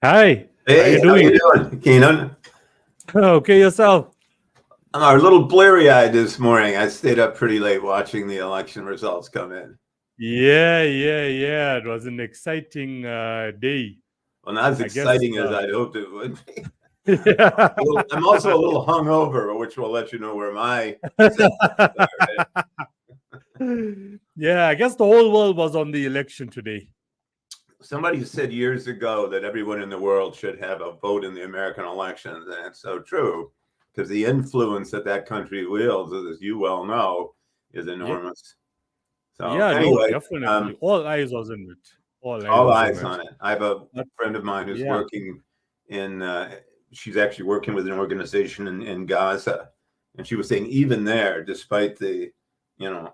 Hi, how you Hey, how doing? you doing, Keenan? Okay, yourself? I'm a little bleary-eyed this morning. I stayed up pretty late watching the election results come in. Yeah. It was an exciting day, Well, not as I guess. exciting as I'd hoped it would be. Yeah. I'm also a little hungover, which will let you know where my sentiments are. Yeah, I guess the whole world was on the election today. Somebody said years ago that everyone in the world should have a vote in the American elections, and it's so true because the influence that that country wields, as you well know, is Yeah, enormous. So yeah, no, anyway, definitely. All eyes was on it. All eyes all was on eyes it. on it. I have a But friend of mine who's yeah, working in, she's actually working with an organization in Gaza. And she was saying, even there, despite the,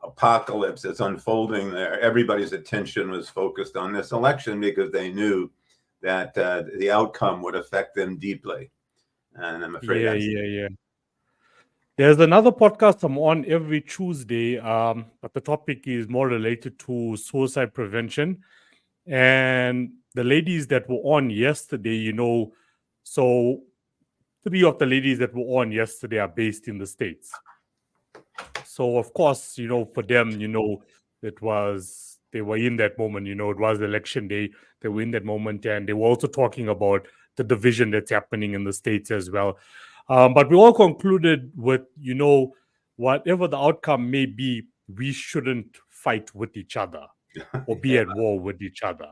apocalypse that's unfolding there, everybody's attention was focused on this election because they knew that the outcome would affect them deeply. And I'm afraid that's yeah. There's another podcast I'm on every Tuesday, but the topic is more related to suicide prevention. And the ladies that were on yesterday, so three of the ladies that were on yesterday are based in the States. So, of course, for them, they were in that moment, it was election day. They were in that moment and they were also talking about the division that's happening in the States as well. But we all concluded with, whatever the outcome may be, we shouldn't fight with each other or be yeah, at war with each other.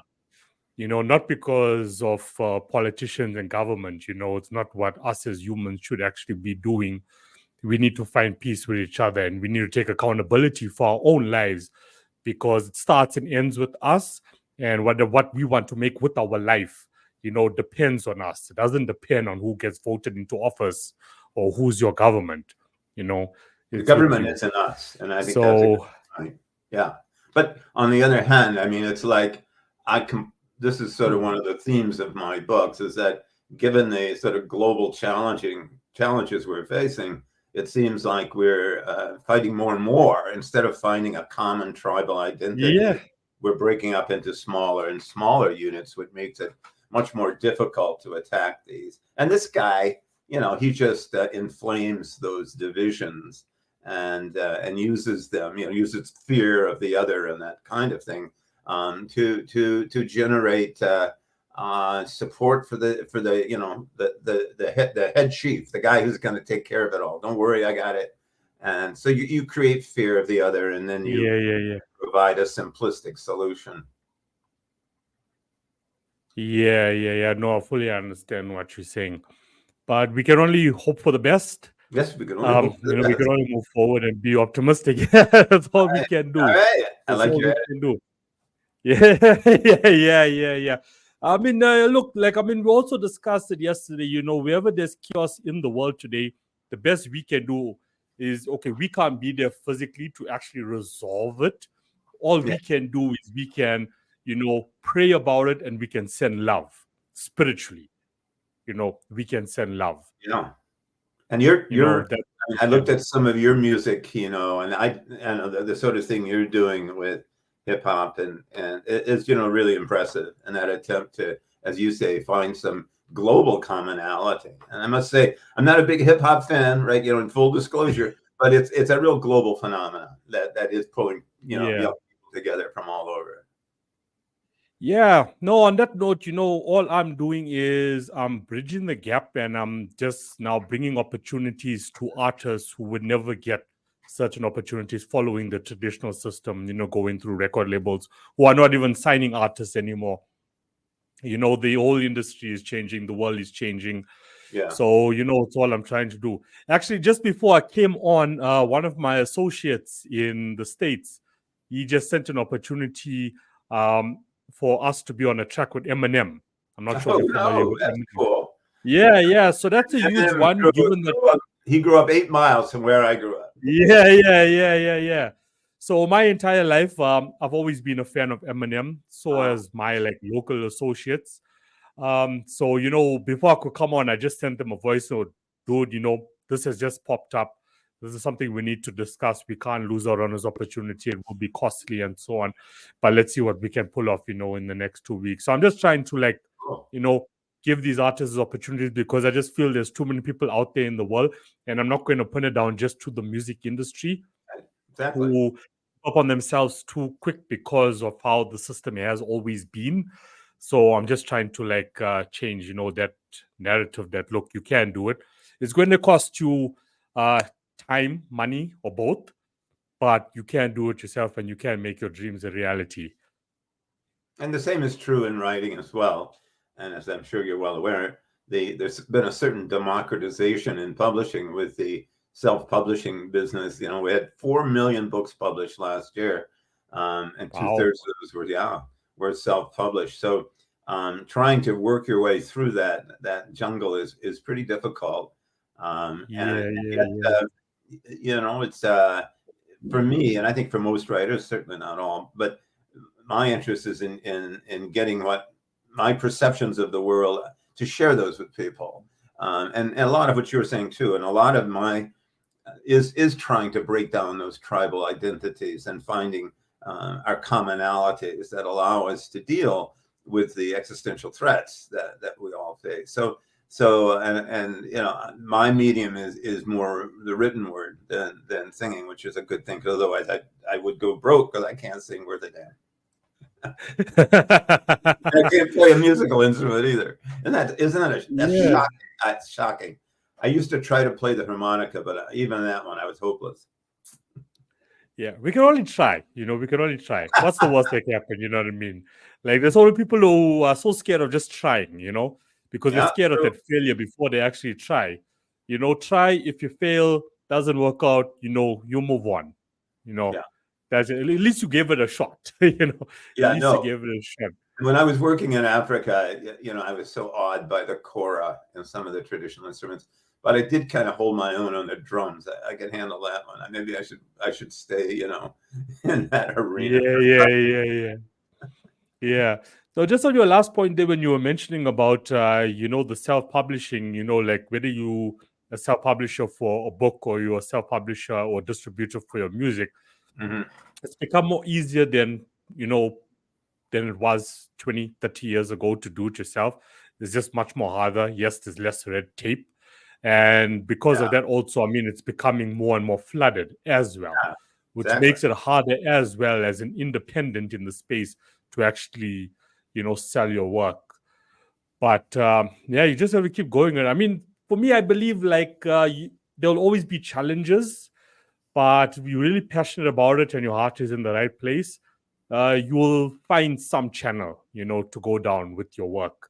Not because of politicians and government. It's not what us as humans should actually be doing. We need to find peace with each other and we need to take accountability for our own lives because it starts and ends with us. And what we want to make with our life, depends on us. It doesn't depend on who gets voted into office or who's your government. You know, the it's with government you. isn't us. And I think that's a good So point. Yeah. But on the other hand, I mean, it's like this is sort of one of the themes of my books is that given the sort of global challenges we're facing, it seems like we're fighting more and more instead of finding a common tribal identity. yeah, We're breaking up into smaller and smaller units, which makes it much more difficult to attack these. And this guy, he just inflames those divisions and uses them, uses fear of the other and that kind of thing to generate support for the head chief, the guy who's going to take care of it all. Don't worry, I got it. And so you create fear of the other, and then you yeah. provide a simplistic solution. Yeah. No, I fully understand what you're saying. But we can only hope for the best. Yes, we can only hope for the We can best. only move forward and be optimistic. That's all All we right, can all do. right. I That's like all your we can do. Yeah. I mean, look, we also discussed it yesterday. Wherever there's chaos in the world today, the best we can do is okay, we can't be there physically to actually resolve it. All yeah, we can do is we can, pray about it and we can send love spiritually. We can send love. yeah. And you're That I mean, we I looked can. at some of your music, and the sort of thing you're doing with hip hop and it is, really impressive. And that attempt to, as you say, find some global commonality. And I must say, I'm not a big hip hop fan, right? In full disclosure, but it's a real global phenomenon that is pulling, Yeah. young people together from all over. Yeah, no, on that note, all I'm doing is I'm bridging the gap and I'm just now bringing opportunities to artists who would never get certain opportunities following the traditional system, going through record labels who are not even signing artists anymore. The whole industry is changing, the world is changing. Yeah. So, it's all I'm trying to do. Actually, just before I came on, one of my associates in the States, he just sent an opportunity for us to be on a track with Eminem. I'm not sure if Oh you're familiar no, with that's Eminem. cool. Yeah. So that's a huge Eminem one, given that. he grew up 8 miles from where I grew up. Yeah. So my entire life, I've always been a fan of Eminem. So Wow. as my local associates. So before I could come on, I just sent them a voice note, dude. This has just popped up. This is something we need to discuss. We can't lose out on this opportunity. It will be costly and so on. But let's see what we can pull off, in the next 2 weeks. So I'm just trying to Cool. you know, give these artists opportunities, because I just feel there's too many people out there in the world, and I'm not going to put it down just to the music industry Exactly. who up on themselves too quick because of how the system has always been. So I'm just trying to change, that narrative that, look, you can do it. It's going to cost you time, money, or both, but you can do it yourself and you can make your dreams a reality. And the same is true in writing as well. And as I'm sure you're well aware, there's been a certain democratization in publishing with the self-publishing business. We had 4 million books published last year, and Wow. 2/3 of those were self-published. So trying to work your way through that jungle is pretty difficult. It's for me, and I think for most writers, certainly not all, but my interest is in getting what my perceptions of the world, to share those with people, and a lot of what you were saying too, and a lot of my is trying to break down those tribal identities and finding our commonalities that allow us to deal with the existential threats that we all face. My medium is more the written word than singing, which is a good thing, because otherwise I would go broke because I can't sing worth a damn. I can't play a musical instrument either. Isn't that shocking? That's shocking. I used to try to play the harmonica, but even that one, I was hopeless. Yeah, we can only try. We can only try. What's the worst that can happen? You know what I mean? Like, there's only people who are so scared of just trying, because they're scared of that failure before they actually try. Try. If you fail, doesn't work out, you move on. That's it. At least you gave it a shot. You gave it a shot. When I was working in Africa, I was so awed by the kora and some of the traditional instruments, but I did kind of hold my own on the drums. I could handle that one. Maybe I should stay, in that arena. Yeah. So just on your last point there, when you were mentioning about, the self-publishing, like whether you a self-publisher for a book or you're a self-publisher or distributor for your music, it's become more easier than it was 20, 30 years ago to do it yourself. It's just much more harder. Yes, there's less red tape. And because of that also, it's becoming more and more flooded as well, which makes it harder as well as an independent in the space to actually, sell your work. But you just have to keep going. And for me, I believe there'll always be challenges, but if you're really passionate about it and your heart is in the right place, you will find some channel, to go down with your work,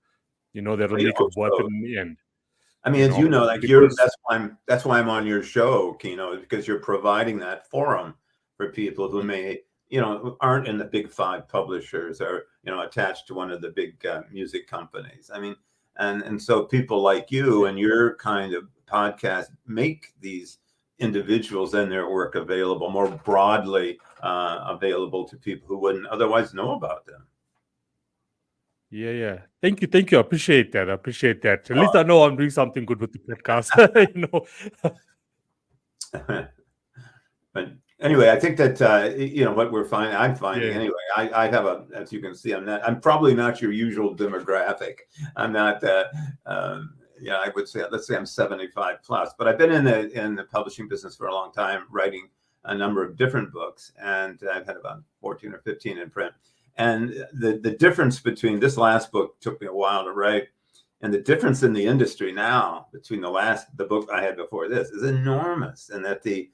that'll make it worth it in the end. As you know, that's why I'm on your show, because you're providing that forum for people who may, aren't in the big 5 publishers or, attached to one of the big music companies. And so people like you and your kind of podcast make these individuals and their work available more broadly, available to people who wouldn't otherwise know about them. Yeah. Thank you. I appreciate that. At least I know I'm doing something good with the podcast. But anyway, I think that what I'm finding anyway. I have as you can see, I'm probably not your usual demographic. I'm not. I would say, let's say I'm 75 plus, but I've been in the publishing business for a long time, writing a number of different books, and I've had about 14 or 15 in print. And the difference between this last book took me a while to write, and the difference in the industry now between the book I had before this is enormous. And that the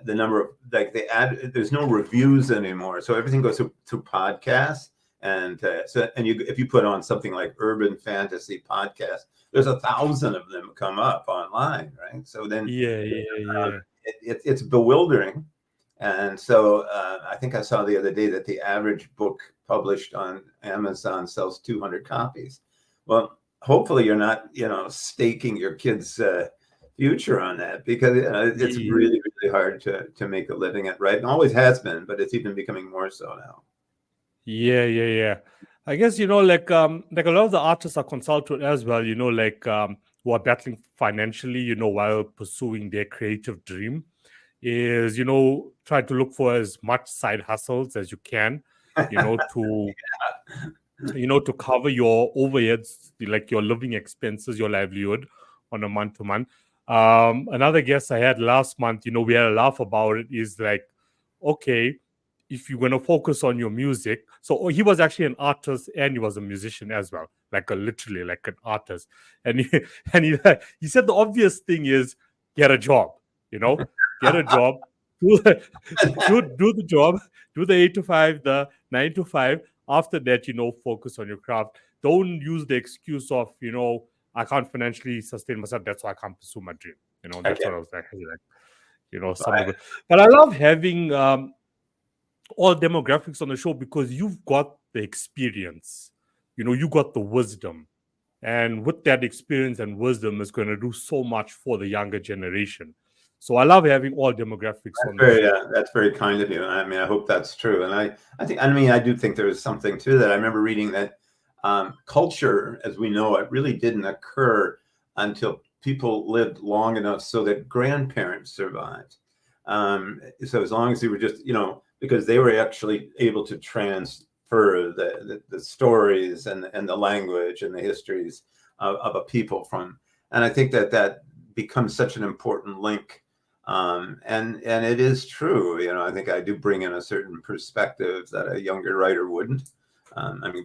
number of there's no reviews anymore, so everything goes through podcasts. And if you put on something like urban fantasy podcast, there's 1,000 of them come up online, right? So then it's bewildering. And so I think I saw the other day that the average book published on Amazon sells 200 copies. Well, hopefully you're not, staking your kids' future on that, because it's really, really hard to make a living at, right? It always has been, but it's even becoming more so now. Yeah. I guess, like a lot of the artists are consulted as well, who are battling financially, while pursuing their creative dream, is, try to look for as much side hustles as you can, to to cover your overheads, like your living expenses, your livelihood on a month to month. Another guest I had last month, we had a laugh about it, is like, okay, if you're going to focus on your music. So he was actually an artist and he was a musician as well, literally like an artist. And he said the obvious thing is get a job, get a job, do the job, do the 8 to 5, the 9 to 5. After that, focus on your craft. Don't use the excuse of, I can't financially sustain myself. That's why I can't pursue my dream. That's what I was like, some of it. But I love having all demographics on the show because you've got the experience, you got the wisdom. And with that experience and wisdom is going to do so much for the younger generation. So I love having all demographics on the show. That's very kind of you. I mean, I hope that's true. And I do think there is something to that. I remember reading that culture, as we know it, really didn't occur until people lived long enough so that grandparents survived. So as long as they were just, because they were actually able to transfer the stories and the language and the histories of a people from, and I think that becomes such an important link. And it is true, I think I do bring in a certain perspective that a younger writer wouldn't.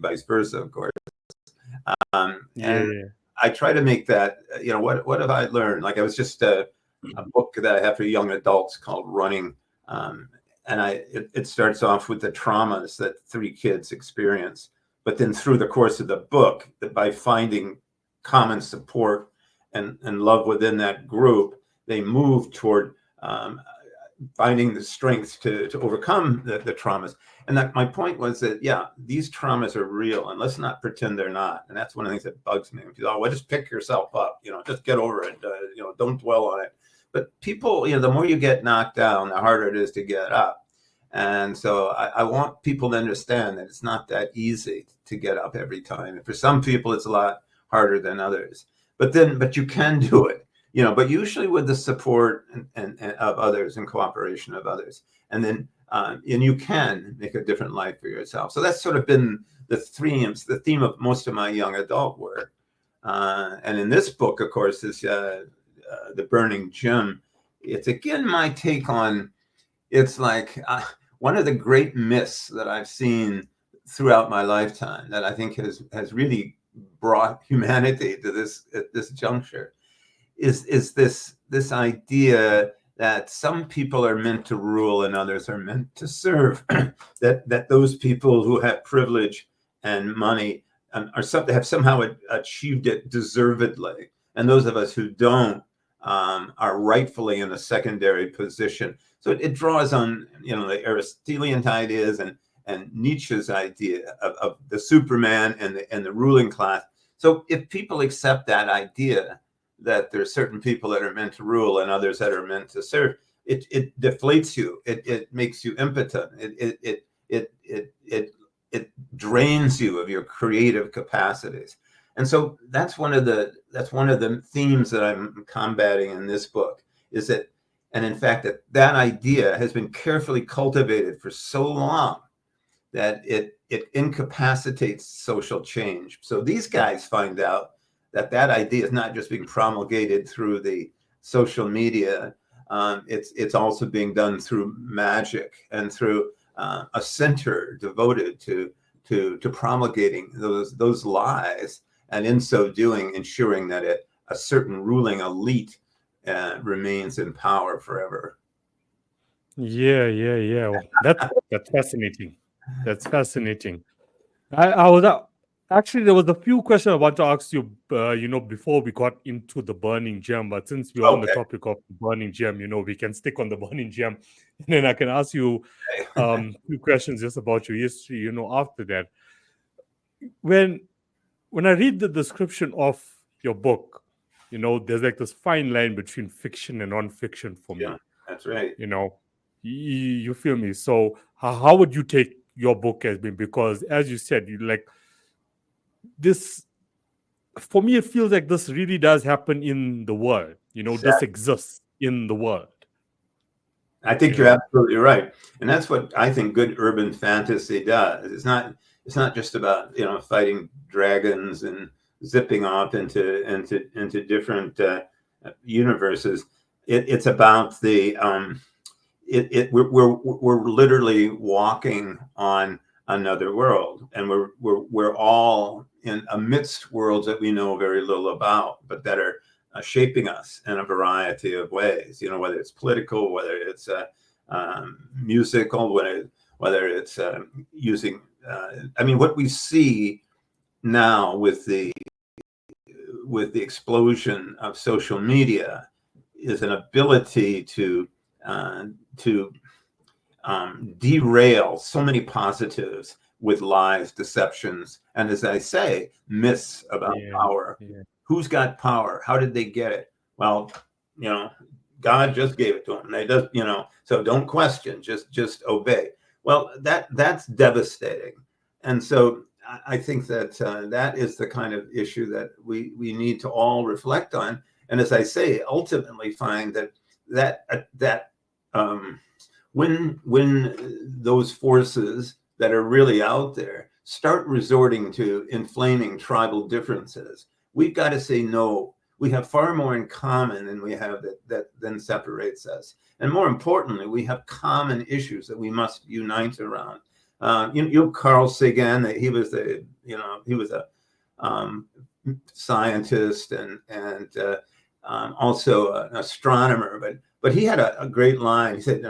Vice versa, of course. And I try to make that, what have I learned? Like I was just a book that I have for young adults called Running. And it starts off with the traumas that 3 kids experience. But then through the course of the book, that by finding common support and love within that group, they move toward finding the strength to overcome the traumas. And that my point was that, these traumas are real, and let's not pretend they're not. And that's one of the things that bugs me. Well, just pick yourself up, just get over it, don't dwell on it. But people, the more you get knocked down, the harder it is to get up. And so I want people to understand that it's not that easy to get up every time. And for some people, it's a lot harder than others. But you can do it, but usually with the support and of others and cooperation of others. And then and you can make a different life for yourself. So that's sort of been the theme of most of my young adult work. And in this book, of course, is The Burning Gem. It's again my take on, it's like one of the great myths that I've seen throughout my lifetime that I think has really brought humanity to this juncture is this idea that some people are meant to rule and others are meant to serve. that those people who have privilege and money have somehow achieved it deservedly, and those of us who don't are rightfully in a secondary position. So it draws on the Aristotelian ideas and Nietzsche's idea of the Superman and the ruling class. So if people accept that idea that there's certain people that are meant to rule and others that are meant to serve, it deflates you. It makes you impotent. It drains you of your creative capacities. And so that's one of the themes that I'm combating in this book, is that, and in fact, that idea has been carefully cultivated for so long that it incapacitates social change. So these guys find out that idea is not just being promulgated through the social media. It's also being done through magic and through a center devoted to promulgating those lies, and in so doing, ensuring that a certain ruling elite remains in power forever. Yeah. Well, that's fascinating. That's fascinating. I was actually, there was a few questions I want to ask you, before we got into the burning gem. But since we're on the topic of the burning gem, we can stick on the burning gem, and then I can ask you a few questions just about your history. After that, when I read the description of your book, there's like this fine line between fiction and non-fiction for me. That's right. You feel me? So how would you take your book as being? Because as you said, you like this. For me, it feels like this really does happen in the world. Exactly. This exists in the world. I think you're absolutely right. And that's what I think good urban fantasy does. It's not, It's not just about, fighting dragons and zipping off into different universes. It's about the we're literally walking on another world, and we're all in amidst worlds that we know very little about, but that are shaping us in a variety of ways. Whether it's political, whether it's musical, whether it's using. What we see now with the explosion of social media is an ability to derail so many positives with lies, deceptions, and, as I say, myths about power. Who's got power? How did they get it? Well, God just gave it to them. They just, so don't question, just obey. Well, that's devastating. And so I think that that is the kind of issue that we need to all reflect on. And, as I say, ultimately find that when those forces that are really out there start resorting to inflaming tribal differences, we've got to say no. We have far more in common than we have that then separates us. And more importantly, we have common issues that we must unite around. Carl Sagan, he was a scientist and also an astronomer, but he had a great line. He said,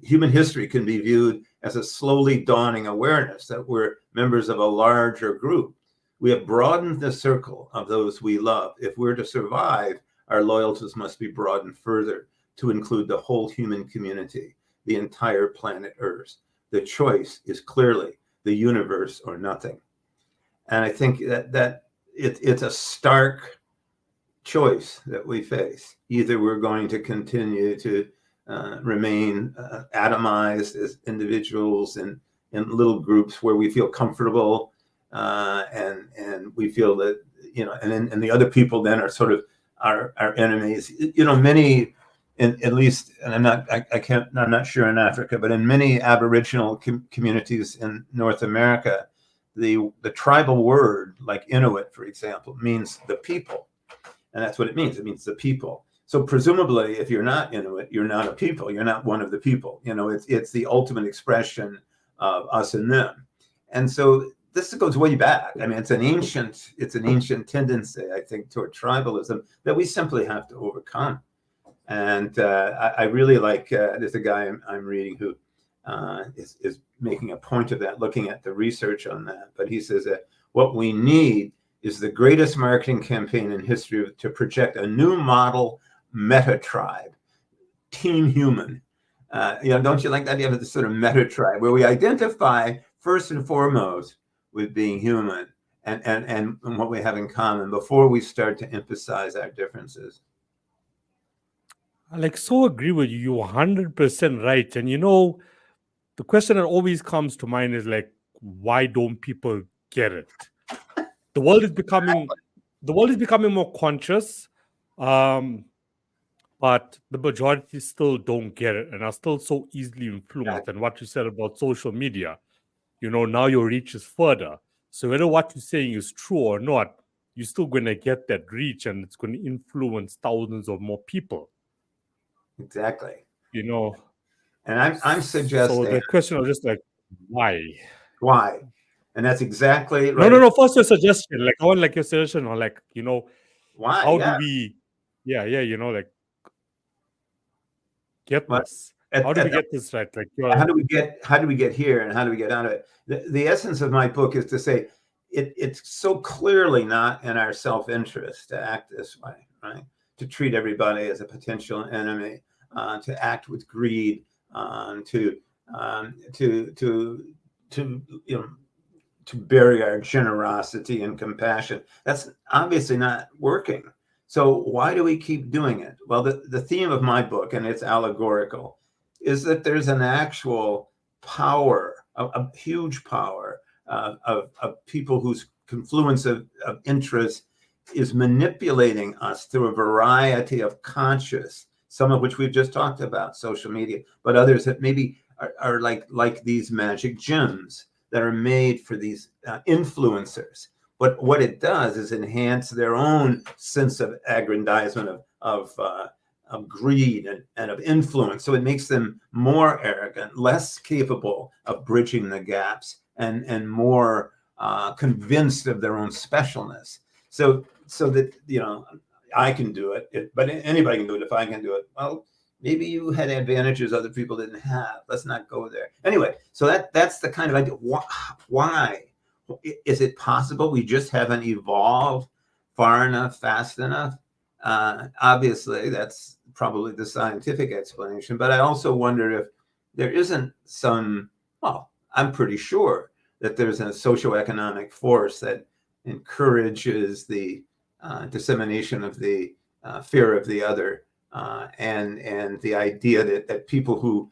human history can be viewed as a slowly dawning awareness that we're members of a larger group. We have broadened the circle of those we love. If we're to survive, our loyalties must be broadened further to include the whole human community, the entire planet Earth. The choice is clearly the universe or nothing. And I think that it's a stark choice that we face. Either we're going to continue to remain atomized as individuals in little groups where we feel comfortable, and we feel that, and the other people then are sort of our enemies. Many, at least, and I'm not sure in Africa, but in many Aboriginal communities in North America, the tribal word, like Inuit, for example, means the people. And that's what it means. It means the people. So presumably, if you're not Inuit, you're not a people. You're not one of the people. It's the ultimate expression of us and them. And so this goes way back. It's an ancient tendency, I think, toward tribalism that we simply have to overcome. And I really like, there's a guy I'm reading who is making a point of that, looking at the research on that. But he says that what we need is the greatest marketing campaign in history to project a new model meta tribe, Team Human. Don't you like that idea of this sort of meta tribe where we identify first and foremost with being human and what we have in common before we start to emphasize our differences? I so agree with you. You're 100% right. And the question that always comes to mind is why don't people get it? The world is becoming more conscious, but the majority still don't get it and are still so easily influenced. And what you said about social media, now your reach is further. So whether what you're saying is true or not, you're still going to get that reach, and it's going to influence thousands of more people. Exactly. And I'm suggesting. So the question was just why? Why? And that's exactly right. No. First, your suggestion. I want your suggestion on why? How do we? Get this. How do we get this right? How do we get here, and how do we get out of it? The essence of my book is to say it's so clearly not in our self-interest to act this way, right? To treat everybody as a potential enemy, to act with greed, to bury our generosity and compassion. That's obviously not working. So why do we keep doing it? Well, the theme of my book, and it's allegorical, is that there's an actual power, a huge power of people whose confluence of interest is manipulating us through a variety of conscious, some of which we've just talked about, social media, but others that maybe are like these magic gems that are made for these influencers. But what it does is enhance their own sense of aggrandizement, of greed and of influence. So it makes them more arrogant, less capable of bridging the gaps, and more convinced of their own specialness. So that, I can do it, but anybody can do it if I can do it. Well, maybe you had advantages other people didn't have. Let's not go there. Anyway, so that's the kind of idea. Why? Is it possible we just haven't evolved far enough, fast enough? Obviously, that's probably the scientific explanation. But I also wonder if there isn't some, well, I'm pretty sure that there's a socioeconomic force that encourages the dissemination of the fear of the other, and the idea that people who,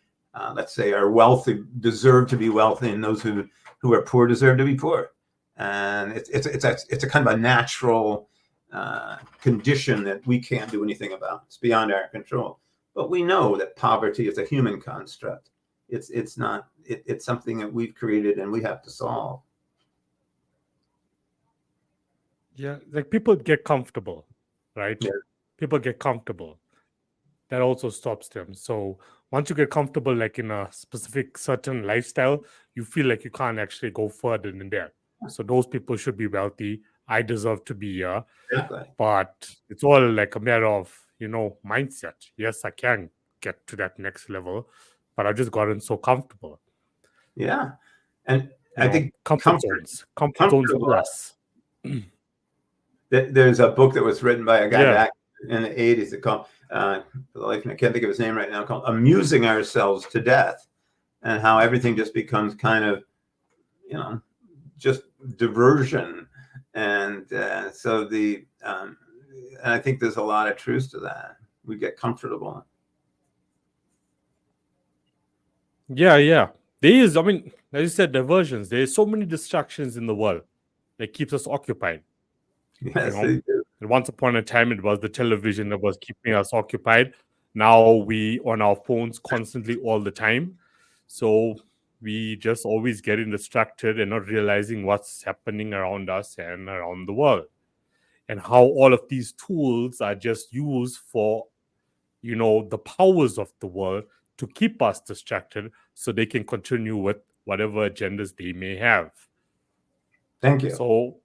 let's say, are wealthy deserve to be wealthy, and those who are poor deserve to be poor. And it's a kind of a natural condition that we can't do anything about. It's beyond our control. But we know that poverty is a human construct. It's something that we've created and we have to solve. Yeah, like people get comfortable, right? Yeah. People get comfortable. That also stops them. So once you get comfortable, like in a specific certain lifestyle, you feel like you can't actually go further than there. So those people should be wealthy. I deserve to be here. Exactly. But it's all like a matter of, mindset. Yes, I can get to that next level, but I've just gotten so comfortable. Yeah. And I think comfort zones for us. There's a book that was written by a guy back in the 80s that called, I can't think of his name right now, called Amusing Ourselves to Death, and how everything just becomes kind of, just diversion. And so and I think there's a lot of truth to that. We get comfortable. Yeah. There is, as you said, diversions. There's so many distractions in the world that keeps us occupied. Yes, they do. And once upon a time, it was the television that was keeping us occupied. Now we on our phones constantly all the time. So we just always getting distracted and not realizing what's happening around us and around the world. And how all of these tools are just used for, the powers of the world to keep us distracted so they can continue with whatever agendas they may have. Thank you. So,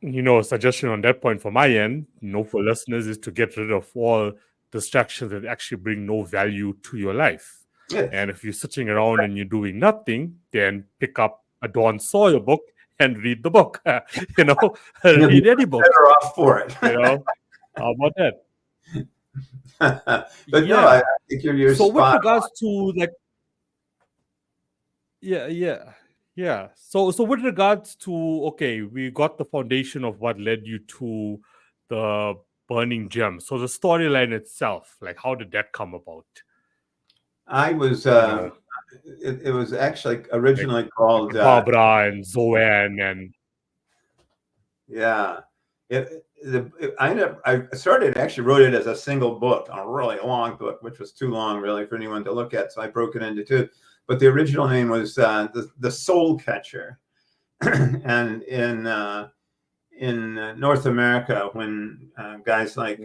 a suggestion on that point from my end, for listeners, is to get rid of all distractions that actually bring no value to your life. Yes. And if you're sitting around and you're doing nothing, then pick up a Don Sawyer book and read the book. Read any book. Better off for it. How about that? But no, I think you're so spot with regards on. to Yeah. So with regards to, okay, we got the foundation of what led you to the Burning Gem. So the storyline itself, like how did that come about? I was it was actually originally called Barbara and Zoan and I started, actually wrote it as a single book, a really long book, which was too long really for anyone to look at. So I broke it into two. But the original name was the Soul Catcher. And in North America, when guys like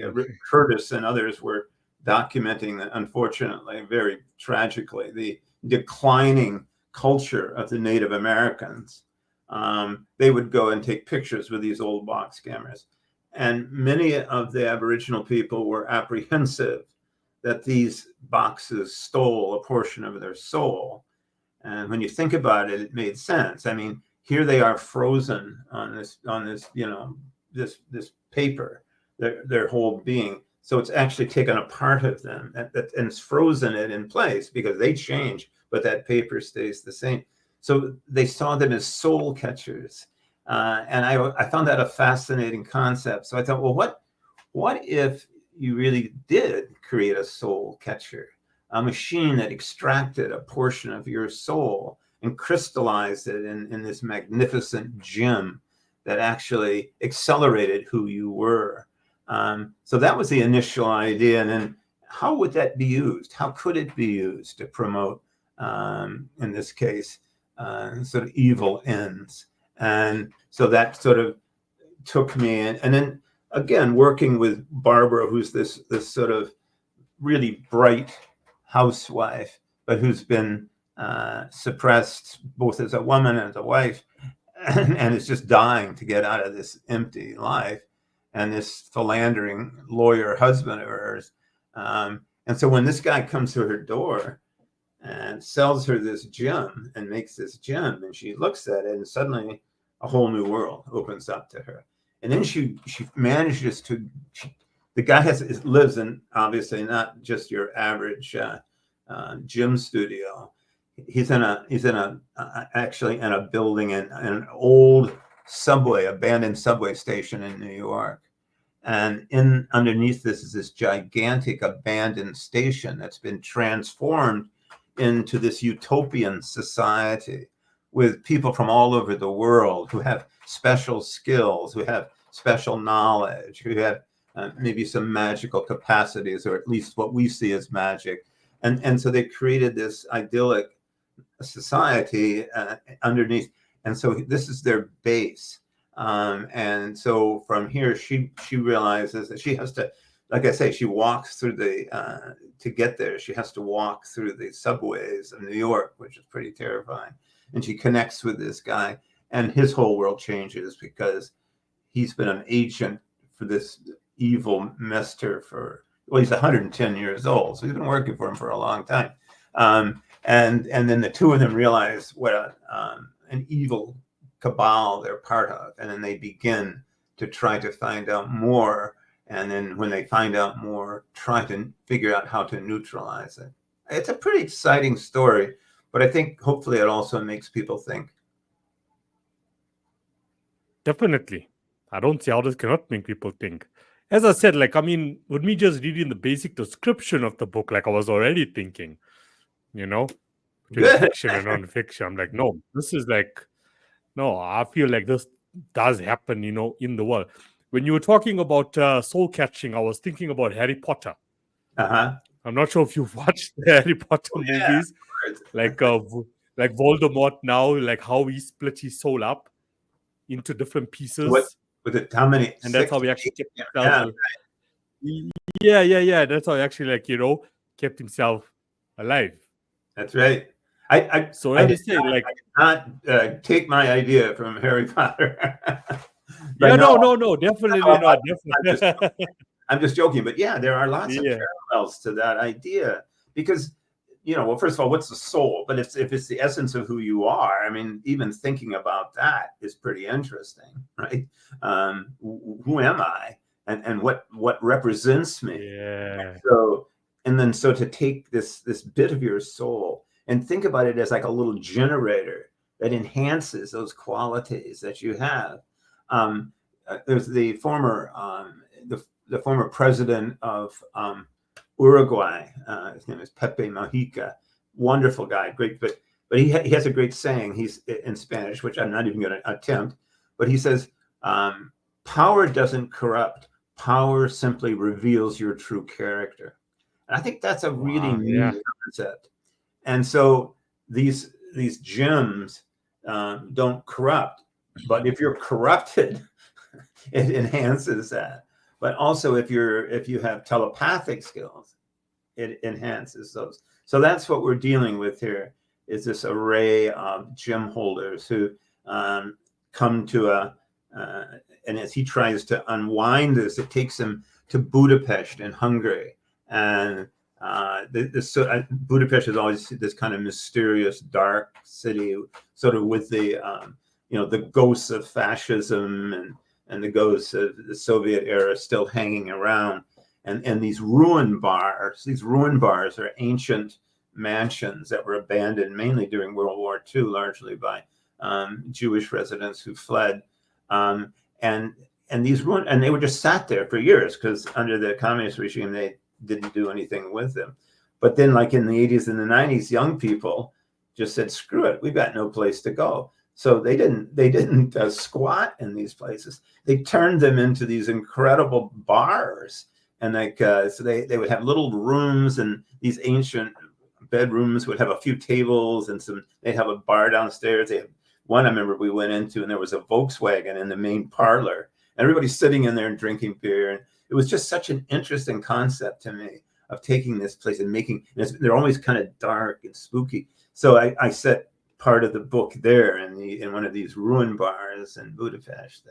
Curtis and others were documenting, unfortunately, very tragically, the declining culture of the Native Americans, they would go and take pictures with these old box cameras. And many of the Aboriginal people were apprehensive that these boxes stole a portion of their soul. And when you think about it, it made sense. I mean, here they are frozen on this this paper, their whole being. So it's actually taken a part of them and it's frozen it in place because they change, but that paper stays the same. So they saw them as soul catchers. And I found that a fascinating concept. So I thought, well, what if you really did create a soul catcher, a machine that extracted a portion of your soul and crystallized it in this magnificent gem that actually accelerated who you were. So that was the initial idea. And then how would that be used? How could it be used to promote, in this case, sort of evil ends. And so that sort of took me in. And then again, working with Barbara, who's this sort of really bright housewife, but who's been suppressed both as a woman and as a wife, and is just dying to get out of this empty life, and this philandering lawyer husband of hers. And so when this guy comes to her door and sells her this gem and makes this gem, and she looks at it, and suddenly a whole new world opens up to her. And then she manages to, the guy lives in, obviously not just your average gym studio. He's actually in a building in an old abandoned subway station in New York. And underneath this is this gigantic abandoned station that's been transformed into this utopian society with people from all over the world who have special skills, who have special knowledge, who have maybe some magical capacities, or at least what we see as magic. And so they created this idyllic society underneath. And so this is their base. And so from here, she realizes that she has to, like I say, she walks through to get there, she has to walk through the subways of New York, which is pretty terrifying. And she connects with this guy, and his whole world changes because he's been an agent for this evil mister he's 110 years old. So he's been working for him for a long time. And then the two of them realize what an evil cabal they're part of. And then they begin to try to find out more. And then when they find out more, try to figure out how to neutralize it. It's a pretty exciting story, but I think hopefully it also makes people think. Definitely. I don't see how this cannot make people think. As I said, with me just reading the basic description of the book, I was already thinking, between fiction and non-fiction. I'm like, no, this is no, I feel like this does happen, in the world. When you were talking about soul catching, I was thinking about Harry Potter. Uh-huh. I'm not sure if you've watched the Harry Potter movies, like Voldemort now, how he split his soul up into different pieces. How many? And that's how he actually kept himself. Yeah. That's how he actually kept himself alive. That's right. I did not take my idea from Harry Potter. No, definitely not. Definitely. I'm just joking, but yeah, there are lots of parallels to that idea because, well, first of all, what's the soul? But if it's the essence of who you are, even thinking about that is pretty interesting, right? Who am I, and what represents me? Yeah. So to take this bit of your soul and think about it as like a little generator that enhances those qualities that you have. There's the former president of Uruguay. His name is Pepe Mujica. Wonderful guy, great. But he has a great saying. He's in Spanish, which I'm not even going to attempt. But he says, "Power doesn't corrupt. Power simply reveals your true character." And I think that's a really neat concept. And so these gems don't corrupt, but if you're corrupted, it enhances that. But also if you have telepathic skills, it enhances those. So that's what we're dealing with here, is this array of gem holders who come to and as he tries to unwind this, it takes him to Budapest in Hungary. And Budapest is always this kind of mysterious, dark city, sort of with the the ghosts of fascism and the ghosts of the Soviet era still hanging around. And these ruin bars are ancient mansions that were abandoned mainly during World War II, largely by Jewish residents who fled. And these they were just sat there for years because under the communist regime they didn't do anything with them. But then, like in the 80s and the 90s, young people just said, "Screw it, we've got no place to go." So they didn't squat in these places. They turned them into these incredible bars, and so they would have little rooms and these ancient bedrooms would have a few tables and they'd have a bar downstairs. They had one I remember we went into, and there was a Volkswagen in the main parlor. Everybody's sitting in there and drinking beer. And it was just such an interesting concept to me of taking this place and they're always kind of dark and spooky. So I set part of the book there in one of these ruin bars in Budapest.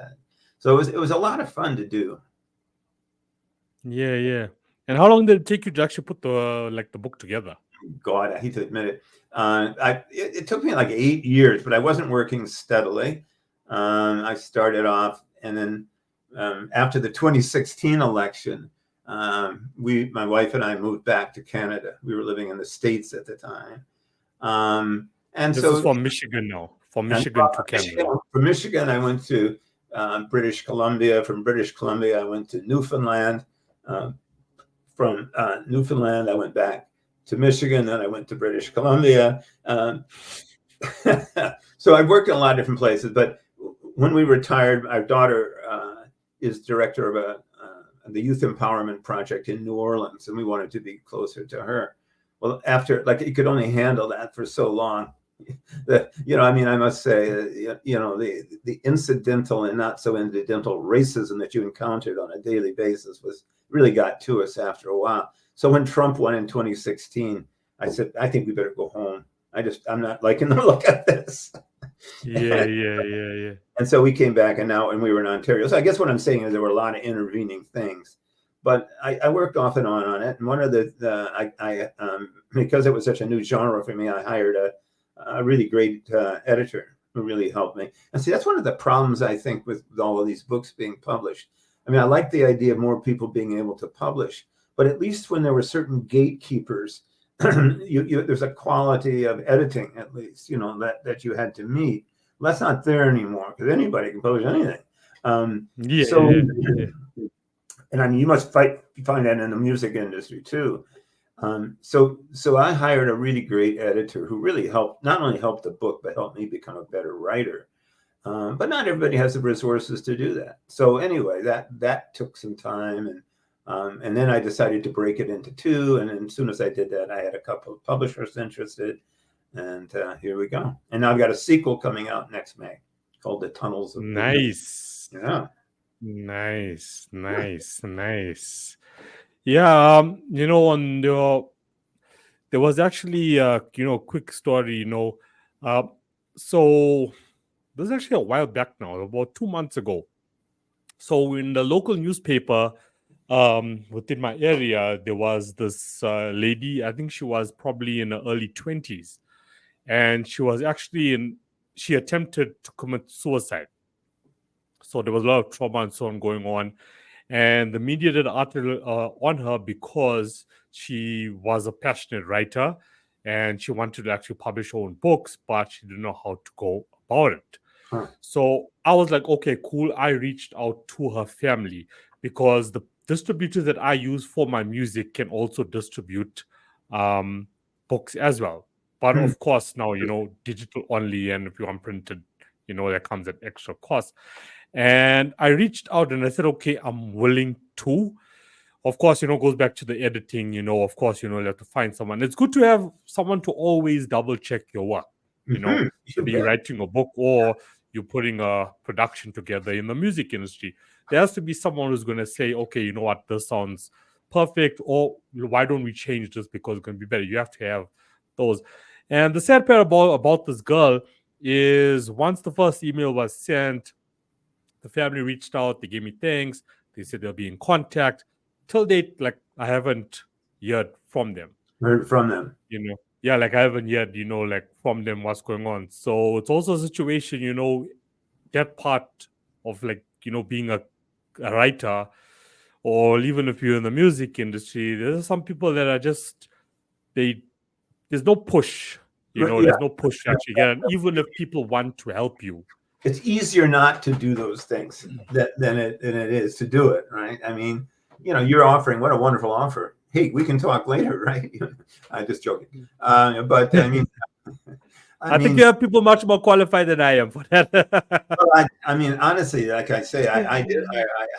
So it was a lot of fun to do. Yeah. And how long did it take you to actually put the book together? God, I hate to admit it. It took me like 8 years, but I wasn't working steadily. I started off, and then after the 2016 election, my wife and I moved back to Canada. We were living in the States at the time. And this so is from Michigan now. From Michigan to Canada. From Michigan, I went to British Columbia. From British Columbia, I went to Newfoundland. From Newfoundland, I went back to Michigan. Then I went to British Columbia. So I worked in a lot of different places. But when we retired, our daughter is director of the Youth Empowerment Project in New Orleans, and we wanted to be closer to her. Well, after, you could only handle that for so long. I must say, the incidental and not so incidental racism that you encountered on a daily basis really got to us after a while. So when Trump won in 2016, I said, I think we better go home. I'm not liking the look at this. Yeah. And so we came back, and we were in Ontario. So I guess what I'm saying is there were a lot of intervening things, but I worked off and on it. And one of because it was such a new genre for me, I hired a really great editor who really helped me. And see, that's one of the problems I think with all of these books being published. I mean, I like the idea of more people being able to publish, but at least when there were certain gatekeepers, there's a quality of editing, at least, that you had to meet. Well, that's not there anymore, because anybody can publish anything. And I mean, you must find that in the music industry too. So I hired a really great editor who really not only helped the book, but helped me become a better writer. But not everybody has the resources to do that. So anyway, that took some time, and then I decided to break it into two. And then as soon as I did that, I had a couple of publishers interested, and here we go. And now I've got a sequel coming out next May called The Tunnels of Nice. Yeah. Nice. Yeah, there was actually a quick story. So this is actually a while back now, about 2 months ago. So in the local newspaper within my area, there was this lady. I think she was probably in the early 20s, and she was actually she attempted to commit suicide. So there was a lot of trauma and so on going on. And the media did an article on her because she was a passionate writer and she wanted to actually publish her own books, but she didn't know how to go about it. Huh. So I was like, okay, cool. I reached out to her family because the distributors that I use for my music can also distribute books as well. But of course, now, digital only, and if you want printed, that comes at extra cost. And I reached out and I said, okay, I'm willing to. Of course, goes back to the editing, of course, you have to find someone. It's good to have someone to always double check your work, be writing a book or you're putting a production together in the music industry. There has to be someone who's going to say, okay, you know what, this sounds perfect, or why don't we change this because it's going to be better. You have to have those. And the sad part about this girl is once the first email was sent, the family reached out, they gave me thanks, they said they'll be in contact. Till date, I haven't heard from them. Heard from them. Yeah, I haven't heard, from them what's going on. So it's also a situation, that part of being a writer, or even if you're in the music industry, there's some people that are just, there's no push, there's no push to actually get it. And even if people want to help you, it's easier not to do those things than it is to do it, right? I mean, you're offering, what a wonderful offer. Hey, we can talk later, right? I'm just joking. But I mean, I think you have people much more qualified than I am for that. Well, I mean, honestly, like I say, I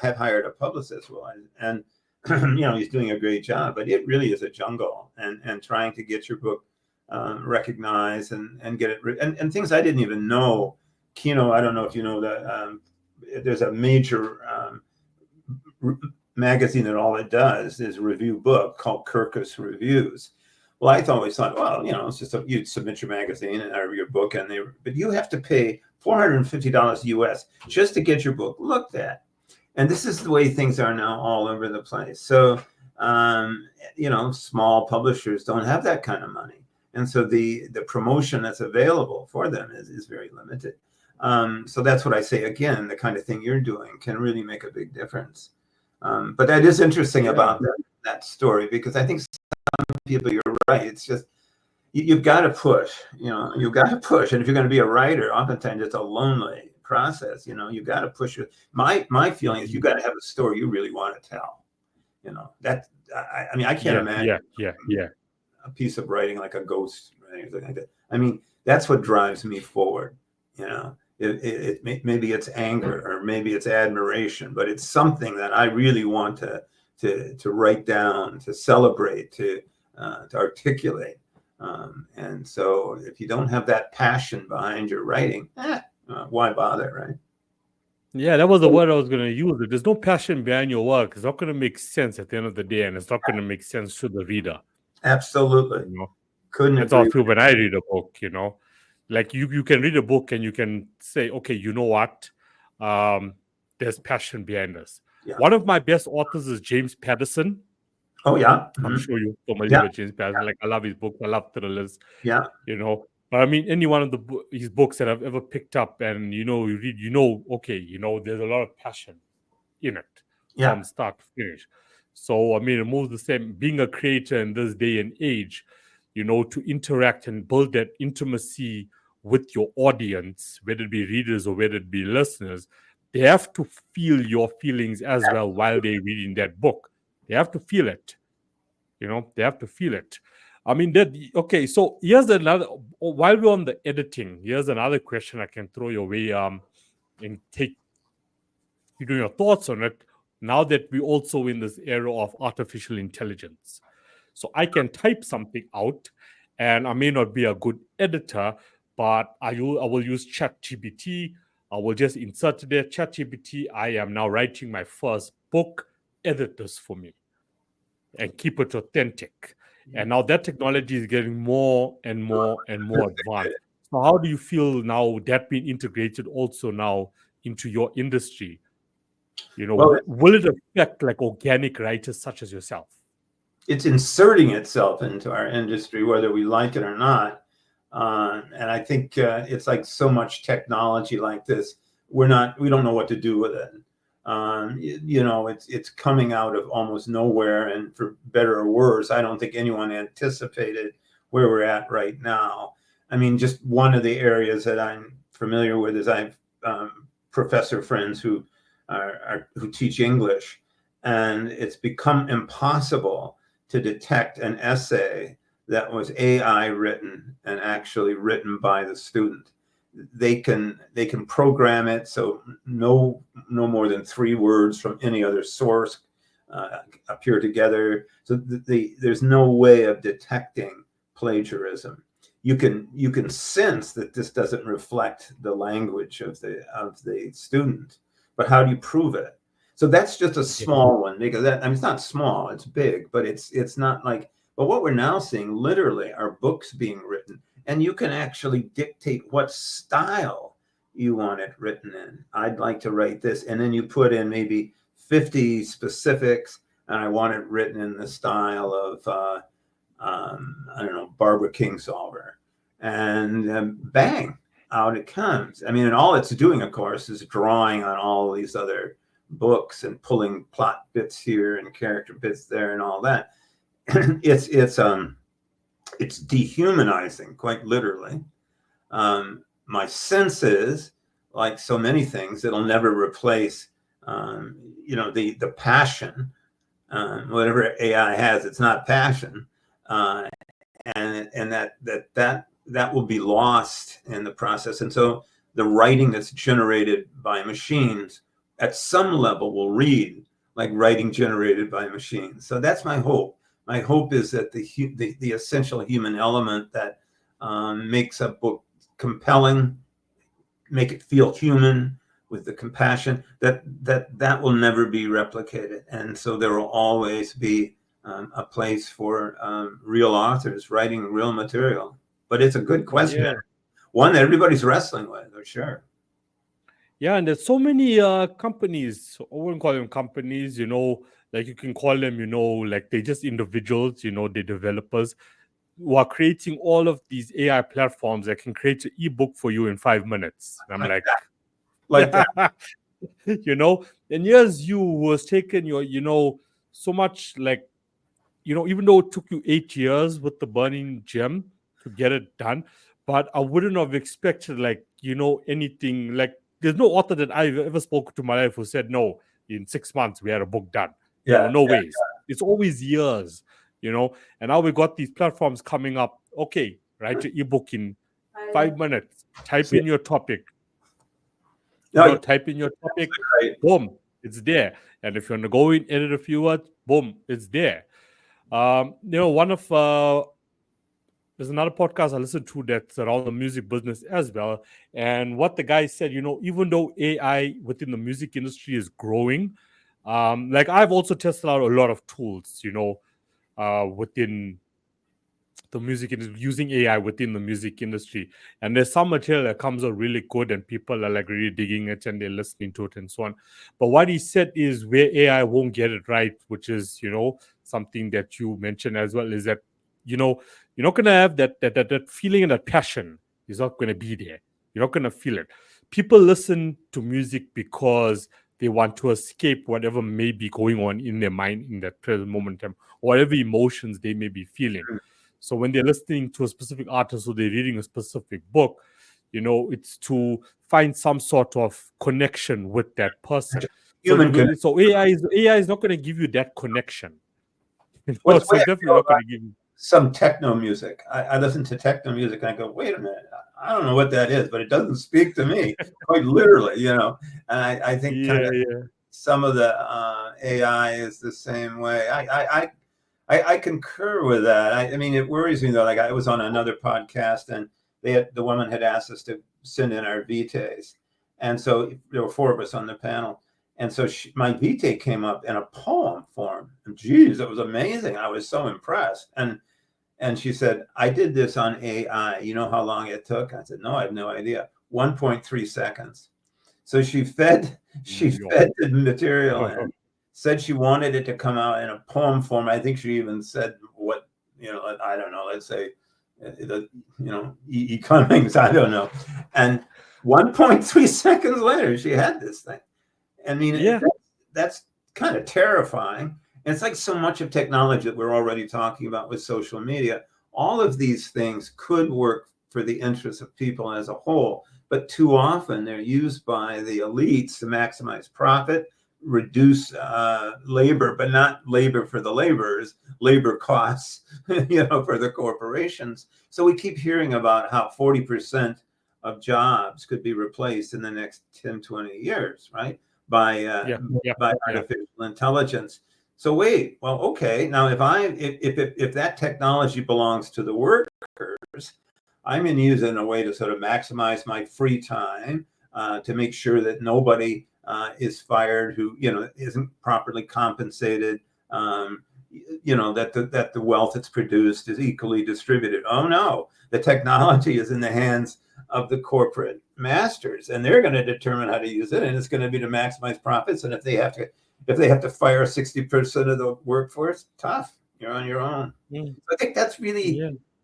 have hired a publicist, and he's doing a great job, but it really is a jungle, and trying to get your book recognize and get it, and things I didn't even know. Kino, I don't know if you know that there's a major magazine that all it does is review book called Kirkus Reviews. Well, I always thought, well, it's just you'd submit your magazine or your book, but you have to pay $450 US just to get your book looked at. And this is the way things are now all over the place. So, small publishers don't have that kind of money. And so the promotion that's available for them is very limited. So that's what I say, again, the kind of thing you're doing can really make a big difference. But that is interesting about that story, because I think some people, you're right, it's just, you've got to push, you've got to push. And if you're going to be a writer, oftentimes it's a lonely process, you've got to push it. My feeling is you got to have a story you really want to tell. That, I can't imagine a piece of writing like a ghost or anything like that. I mean, that's what drives me forward. Maybe it's anger or maybe it's admiration, but it's something that I really want to write down, to celebrate, to articulate. And so if you don't have that passion behind your writing, why bother, right? Yeah, that was the word I was going to use. If there's no passion behind your work, it's not going to make sense at the end of the day, and it's not going to make sense to the reader. Absolutely. Couldn't agree. That's how I feel when I read a book, Like you can read a book and you can say, okay, you know what? There's passion behind this. Yeah. One of my best authors is James Patterson. Oh, yeah. I'm sure you're familiar with James Patterson. Like, I love his books. I love thrillers. Yeah. But I mean, any one of his books that I've ever picked up and, you read, okay, there's a lot of passion in it from start to finish. So, I mean, it moves the same. Being a creator in this day and age, to interact and build that intimacy with your audience, whether it be readers or whether it be listeners, they have to feel your feelings as well while they're reading that book. They have to feel it. They have to feel it. I mean, okay, so here's another, while we're on the editing, here's another question I can throw your way and take your thoughts on it, now that we're also in this era of artificial intelligence. So I can type something out, and I may not be a good editor, but I will use ChatGPT. I will just insert there, ChatGPT, I am now writing my first book, edit this for me, and keep it authentic. And now that technology is getting more and more and more advanced. So how do you feel now that being integrated also now into your industry? Will it affect like organic writers such as yourself? It's inserting itself into our industry, whether we like it or not. And I think it's like so much technology like this, we don't know what to do with it. It's coming out of almost nowhere, and for better or worse, I don't think anyone anticipated where we're at right now. I mean, just one of the areas that I'm familiar with is I have professor friends who teach English, and it's become impossible to detect an essay that was AI written and actually written by the student. They can program it so no more than 3 words from any other source appear together. So there's no way of detecting plagiarism. You can sense that this doesn't reflect the language of the student, but how do you prove it? So that's just a small one, because it's not small, it's big, but it's not like. But what we're now seeing literally are books being written, and you can actually dictate what style you want it written in. I'd like to write this, and then you put in maybe 50 specifics, and I want it written in the style of Barbara Kingsolver, and bang, out it comes. I mean, and all it's doing, of course, is drawing on all these other books and pulling plot bits here and character bits there and all that. It's dehumanizing, quite literally. My sense is, like so many things, it'll never replace the passion. Whatever AI has, it's not passion, and that will be lost in the process. And so the writing that's generated by machines at some level will read like writing generated by machines. So that's my hope. my hope is that the essential human element that makes a book compelling, make it feel human with the compassion, that will never be replicated. And so there will always be a place for real authors writing real material. But it's a good question. Yeah. One that everybody's wrestling with, for sure. Yeah, and there's so many companies. I wouldn't call them companies, like you can call them, like they're just individuals, they're developers who are creating all of these AI platforms that can create an ebook for you in 5 minutes. And I'm like, Like that. and here's you who has taken your, so much, like, even though it took you 8 years with the burning gem to get it done, but I wouldn't have expected, like, anything. Like, there's no author that I've ever spoken to in my life who said, no, in 6 months we had a book done. No ways. It's always years, and now we got these platforms coming up. Okay, write your ebook in 5 minutes. Type in your topic. Type in your topic. Right. Boom, it's there. And if you want to go in, edit a few words, boom, it's there. One of there's another podcast I listened to that's around the music business as well. And what the guy said, even though AI within the music industry is growing, like I've also tested out a lot of tools, within the music industry, using AI within the music industry. And there's some material that comes out really good and people are like really digging it and they're listening to it and so on. But what he said is where AI won't get it right, which is, something that you mentioned as well, is that, you're not going to have that feeling and that passion is not going to be there. You're not going to feel it. People listen to music because they want to escape whatever may be going on in their mind in that present moment in time, whatever emotions they may be feeling. So when they're listening to a specific artist or they're reading a specific book, it's to find some sort of connection with that person. So AI is not going to give you that connection. It's definitely not going to give you some techno music. I listen to techno music and I go, wait a minute, I don't know what that is, but it doesn't speak to me, quite literally, And I think some of the AI is the same way. I concur with that. I mean, it worries me though. Like I was on another podcast and the woman had asked us to send in our vitaes. And so there were 4 of us on the panel. And so my vitae came up in a poem form. And geez, it was amazing. I was so impressed. And she said, I did this on AI. You know how long it took? I said, no, I have no idea. 1.3 seconds. So she fed the material in, said she wanted it to come out in a poem form. I think she even said what, I don't know, let's say, E. Cummings, I don't know. And 1.3 seconds later, she had this thing. I mean, that's kind of terrifying. And it's like so much of technology that we're already talking about with social media. All of these things could work for the interests of people as a whole, but too often they're used by the elites to maximize profit, reduce labor, but not labor for the laborers, labor costs, for the corporations. So we keep hearing about how 40% of jobs could be replaced in the next 10, 20 years, right? By artificial intelligence. So wait, well, okay. Now, if that technology belongs to the workers, I'm going to use it in a way to sort of maximize my free time, to make sure that nobody is fired who isn't properly compensated. That the wealth that's produced is equally distributed. Oh no, the technology is in the hands of the corporate masters, and they're going to determine how to use it, and it's going to be to maximize profits. And if they have to fire 60% of the workforce, tough, you're on your own. I think that's really,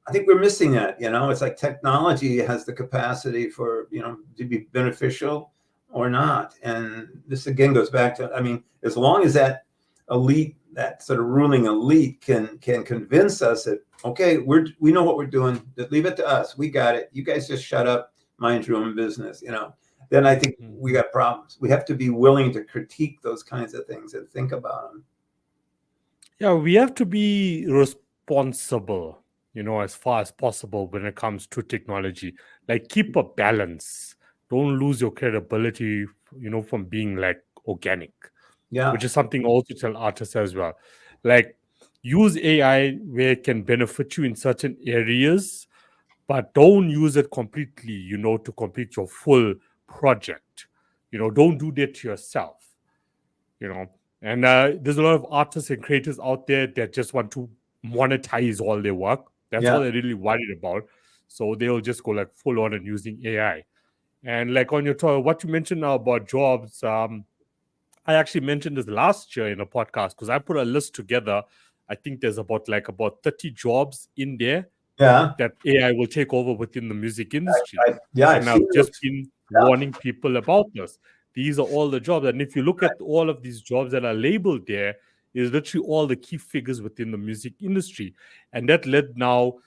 I think we're missing that. It's like technology has the capacity for to be beneficial or not. And this again goes back to, as long as that elite, that sort of ruling elite can convince us that, okay, we know what we're doing, leave it to us, we got it, you guys just shut up, mind your own business, then I think we got problems. We have to be willing to critique those kinds of things and think about them. Yeah, we have to be responsible, as far as possible when it comes to technology. Like, keep a balance. Don't lose your credibility, from being like organic. Yeah. Which is something I also tell artists as well. Like, use AI where it can benefit you in certain areas, but don't use it completely, to complete your full project. Don't do that to yourself, you know. And there's a lot of artists and creators out there that just want to monetize all their work. That's all Yeah. they're really worried about. So they'll just go like full on and using AI. And like on your topic, what you mentioned now about jobs, I actually mentioned this last year in a podcast because I put a list together. I think there's about 30 jobs in there Yeah. that AI will take over within the music industry. Yeah, I've And I've seen just this been stuff. warning people about this. These are all the jobs. And if you look at all of these jobs that are labeled there, is literally all the key figures within the music industry. And that led now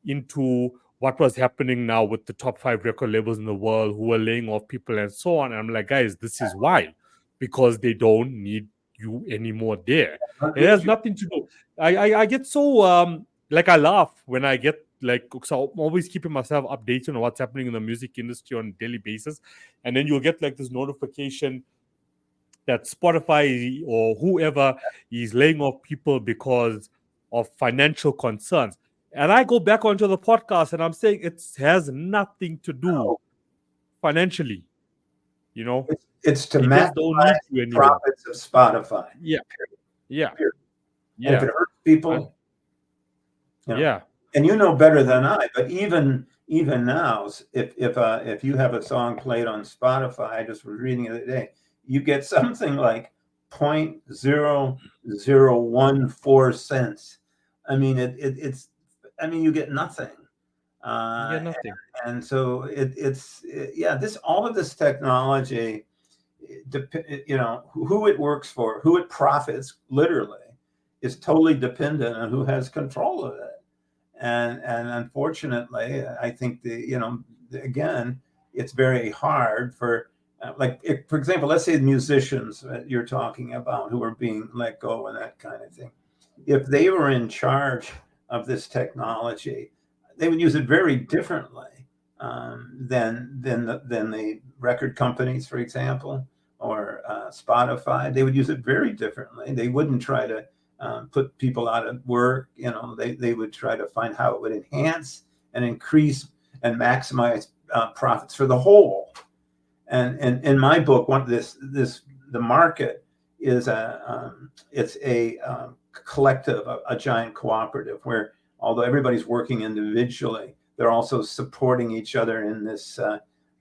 into what was happening now with the top 5 record labels in the world who are laying off people and so on. And I'm like, guys, this is why. Because they don't need you anymore there. What It has made you? nothing to do. I get so like I laugh when I get like, so I'm always keeping myself updated on what's happening in the music industry on a daily basis, and then you'll get like this notification that Spotify or whoever is laying off people because of financial concerns. And I go back onto the podcast and I'm saying it has nothing to do No, financially. You know, it's to they just don't need maximize you anymore. profits of Spotify. Yeah, yeah, Period. And if yeah, it hurts and people, yeah, and you know better than I, but even now, if you have a song played on Spotify, I just was reading it the other day, you get something like 0.0014 cents. I mean, it's, I mean, you get nothing. yeah, Uh, nothing. and so yeah, all of this technology, who it works for, who it profits, literally, is totally dependent on who has control of it. And unfortunately, I think again, it's very hard for for example, let's say the musicians that you're talking about who are being let go and that kind of thing. If they were in charge of this technology, they would use it very differently than the record companies, for example, or Spotify. They would use it very differently. They wouldn't try to put people out of work. They would try to find how it would enhance and increase and maximize profits for the whole. And in my book, the market is it's a collective, a giant cooperative where although everybody's working individually, they're also supporting each other in this.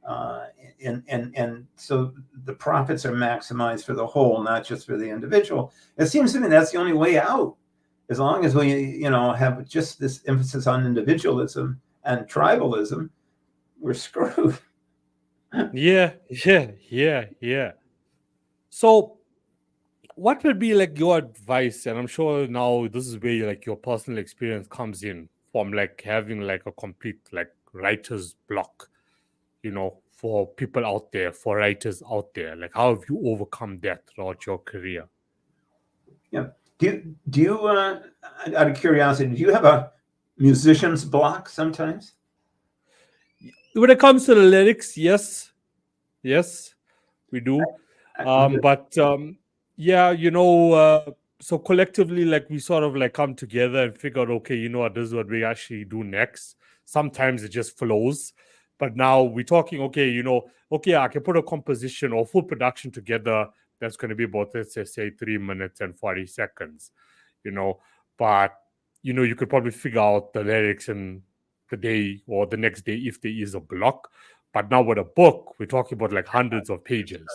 And so the profits are maximized for the whole, not just for the individual. It seems to me that's the only way out. As long as we, have just this emphasis on individualism and tribalism, we're screwed. Yeah, yeah. So what would be like your advice? And I'm sure now this is where like your personal experience comes in from like having like a complete like writer's block, for people out there, for writers out there. Like how have you overcome that throughout your career? Yeah. Do you out of curiosity, do you have a musician's block sometimes? When it comes to the lyrics, yes, we do. But yeah, so collectively, like we sort of like come together and figure out, okay, you know what, this is what we actually do next. Sometimes it just flows. But now we're talking, okay, okay, I can put a composition or full production together that's going to be about, let's say 3 minutes and 40 seconds, you know. But, you could probably figure out the lyrics in the day or the next day if there is a block. But now with a book, we're talking about like hundreds of pages.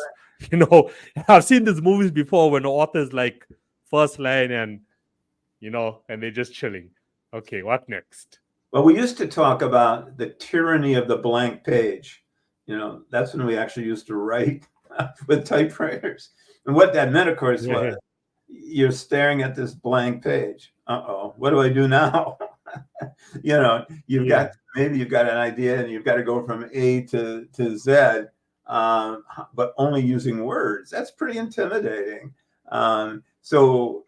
You know, I've seen these movies before when the author's like first line and they're just chilling. Okay, what next? Well, we used to talk about the tyranny of the blank page. That's when we actually used to write with typewriters. And what that meant, of course, Yeah, was you're staring at this blank page. Uh-oh, what do I do now? You've yeah, got maybe you've got an idea and you've got to go from A to Z, but only using words. That's pretty intimidating. So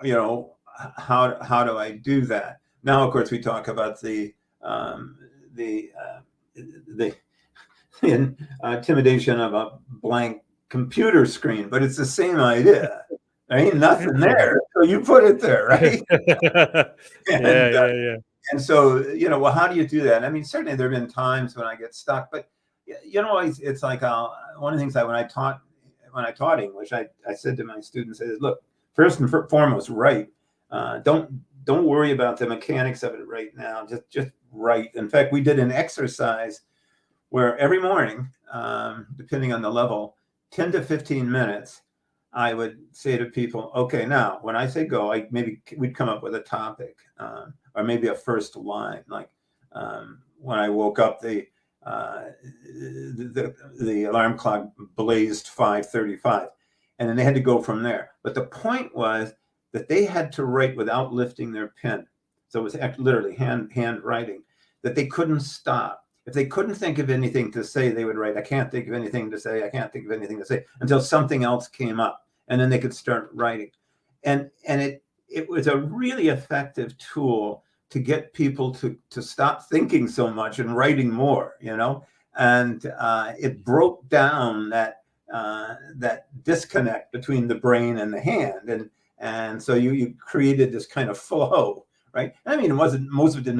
how do I do that? Now, of course, we talk about the intimidation of a blank computer screen, but it's the same idea. There ain't nothing there, so you put it there, right? Yeah, and yeah, yeah. and so, well, how do you do that? I mean, certainly there have been times when I get stuck, but it's like one of the things when I taught English, I said to my students, look, first and foremost, write. Don't worry about the mechanics of it right now. Just write. In fact, we did an exercise where every morning, depending on the level, 10 to 15 minutes, I would say to people, okay, now when I say go, maybe we'd come up with a topic, or maybe a first line, like when I woke up, the alarm clock blazed 5:35, and then they had to go from there. But the point was that they had to write without lifting their pen, so it was literally handwriting. That they couldn't stop. If they couldn't think of anything to say, they would write, I can't think of anything to say. I can't think of anything to say, until something else came up. And then they could start writing. And it was a really effective tool to get people to stop thinking so much and writing more, And it broke down that disconnect between the brain and the hand. And so you created this kind of flow. Right. I mean, a lot of it didn't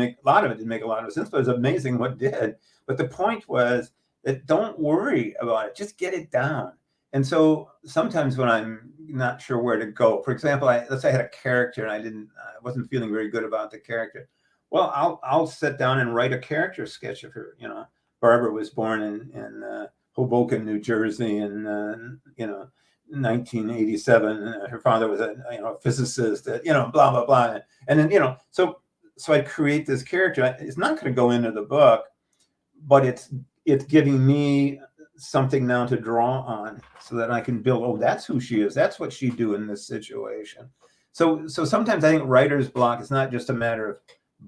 make a lot of sense, but it was amazing what did. But the point was that don't worry about it. Just get it down. And so sometimes when I'm not sure where to go, for example, let's say I had a character and I wasn't feeling very good about the character. Well, I'll sit down and write a character sketch of her. Barbara was born in Hoboken, New Jersey, in 1987. Her father was a physicist. Blah blah blah. And then so I create this character. It's not going to go into the book, but it's giving me something now to draw on, so that I can build. Oh, that's who she is. That's what she'd do in this situation. So sometimes I think writer's block is not just a matter of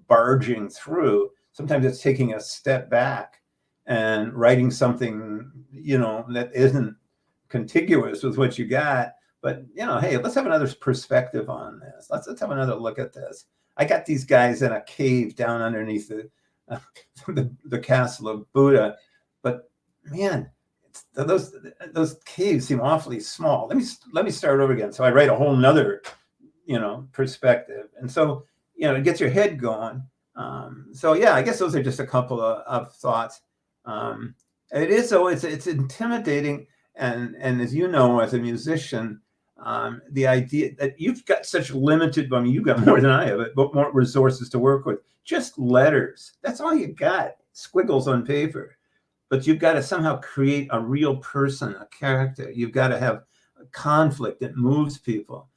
barging through. Sometimes it's taking a step back and writing something that isn't contiguous with what you got, but hey, let's have another perspective on this. Let's have another look at this. I got these guys in a cave down underneath the castle of Buddha, but man, those caves seem awfully small. Let me start over again. So I write a whole nother perspective, and so it gets your head going. So yeah, I guess those are just a couple of thoughts. It is so it's intimidating. And as you know, as a musician, the idea that you've got such limited, you've got more than I have, but more resources to work with. Just letters. That's all you got. Squiggles on paper. But you've got to somehow create a real person, a character. You've got to have conflict that moves people.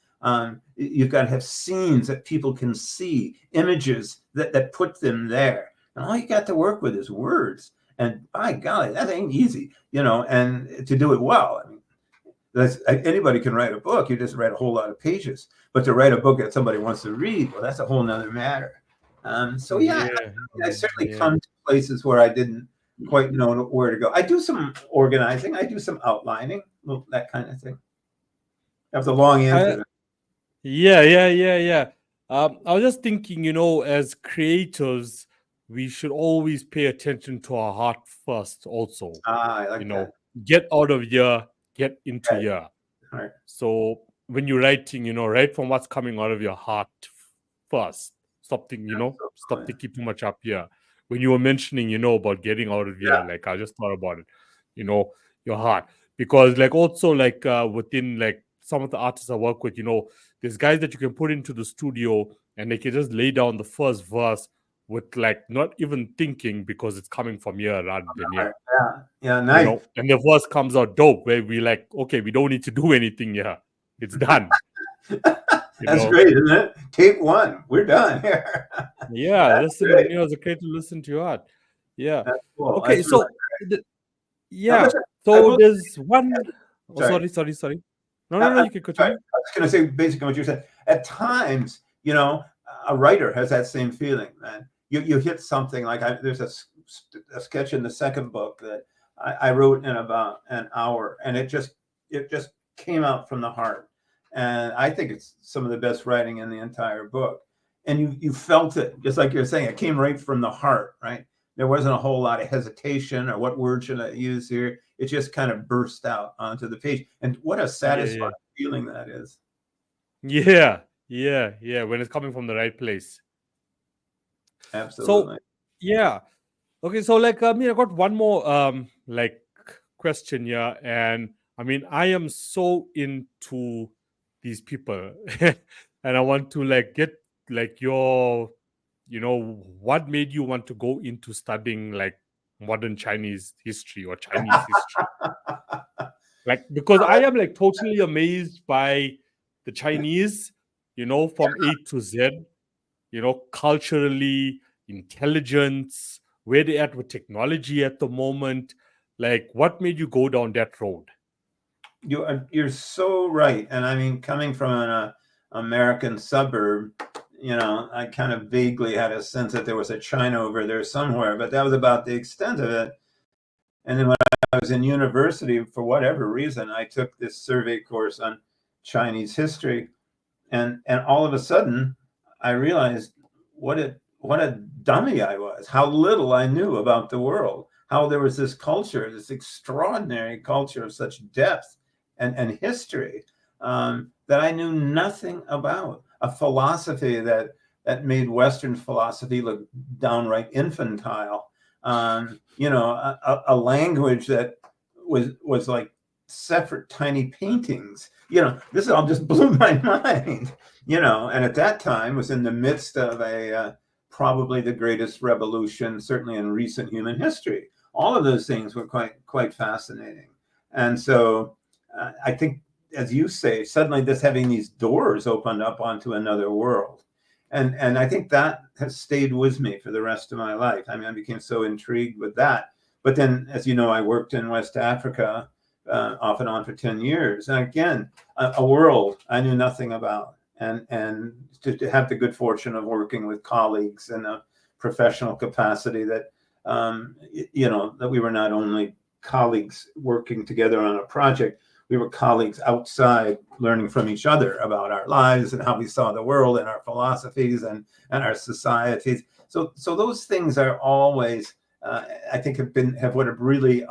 You've got to have scenes that people can see, images that put them there. And all you got to work with is words. And by golly, that ain't easy, and to do it well. I mean, anybody can write a book. You just write a whole lot of pages. But to write a book that somebody wants to read, well, that's a whole nother matter. So yeah, I certainly come to places where I didn't quite know where to go. I do some organizing. I do some outlining, that kind of thing. That's a long answer. Yeah. I was just thinking, as creators, we should always pay attention to our heart first also. I like that. Get out of here, get into here. Right. So when you're writing, write from what's coming out of your heart first. Stop thinking, stop thinking too much up here. When you were mentioning, about getting out of here, like I just thought about it, your heart. Because also within some of the artists I work with, there's guys that you can put into the studio and they can just lay down the first verse with not even thinking, because it's coming from here rather than here. Yeah, nice. And the verse comes out dope, where we okay, we don't need to do anything here. It's done. That's great, isn't it? Take one. We're done here. Yeah, listen, it's okay to listen to your heart. Yeah. That's cool. Okay, that's so really so there's one. Sorry. Sorry. No, you can continue. I was going to say basically what you said. At times, a writer has that same feeling, man. You hit something there's a sketch in the second book that I wrote in about an hour, and it just came out from the heart. And I think it's some of the best writing in the entire book. And you felt it, just like you're saying, it came right from the heart, right? There wasn't a whole lot of hesitation or what word should I use here. It just kind of burst out onto the page. And what a satisfying feeling that is. Yeah, yeah. When it's coming from the right place. So Absolutely. yeah. Okay, so like I got one more like question here, and I mean I am so into these people, and I want to like get like your, what made you want to go into studying like modern Chinese history or Chinese history? Like because I am like totally amazed by the Chinese, from A to Z, culturally, intelligence, where they at with technology at the moment. Like, what made you go down that road? You're so right. And I mean, coming from an American suburb, I kind of vaguely had a sense that there was a China over there somewhere, but that was about the extent of it. And then when I was in university, for whatever reason, I took this survey course on Chinese history, and all of a sudden, I realized what a dummy I was, how little I knew about the world, how there was this culture, this extraordinary culture of such depth and history, that I knew nothing about, a philosophy that made Western philosophy look downright infantile, a language that was like separate tiny paintings. This all just blew my mind. And at that time was in the midst of a probably the greatest revolution, certainly in recent human history. All of those things were quite fascinating. And so I think, as you say, suddenly this having these doors opened up onto another world. And I think that has stayed with me for the rest of my life. I mean, I became so intrigued with that. But then, as you know, I worked in West Africa off and on for 10 years. And again, a world I knew nothing about. And to have the good fortune of working with colleagues in a professional capacity that, that we were not only colleagues working together on a project, we were colleagues outside learning from each other about our lives and how we saw the world and our philosophies and our societies. So those things are always, I think, have really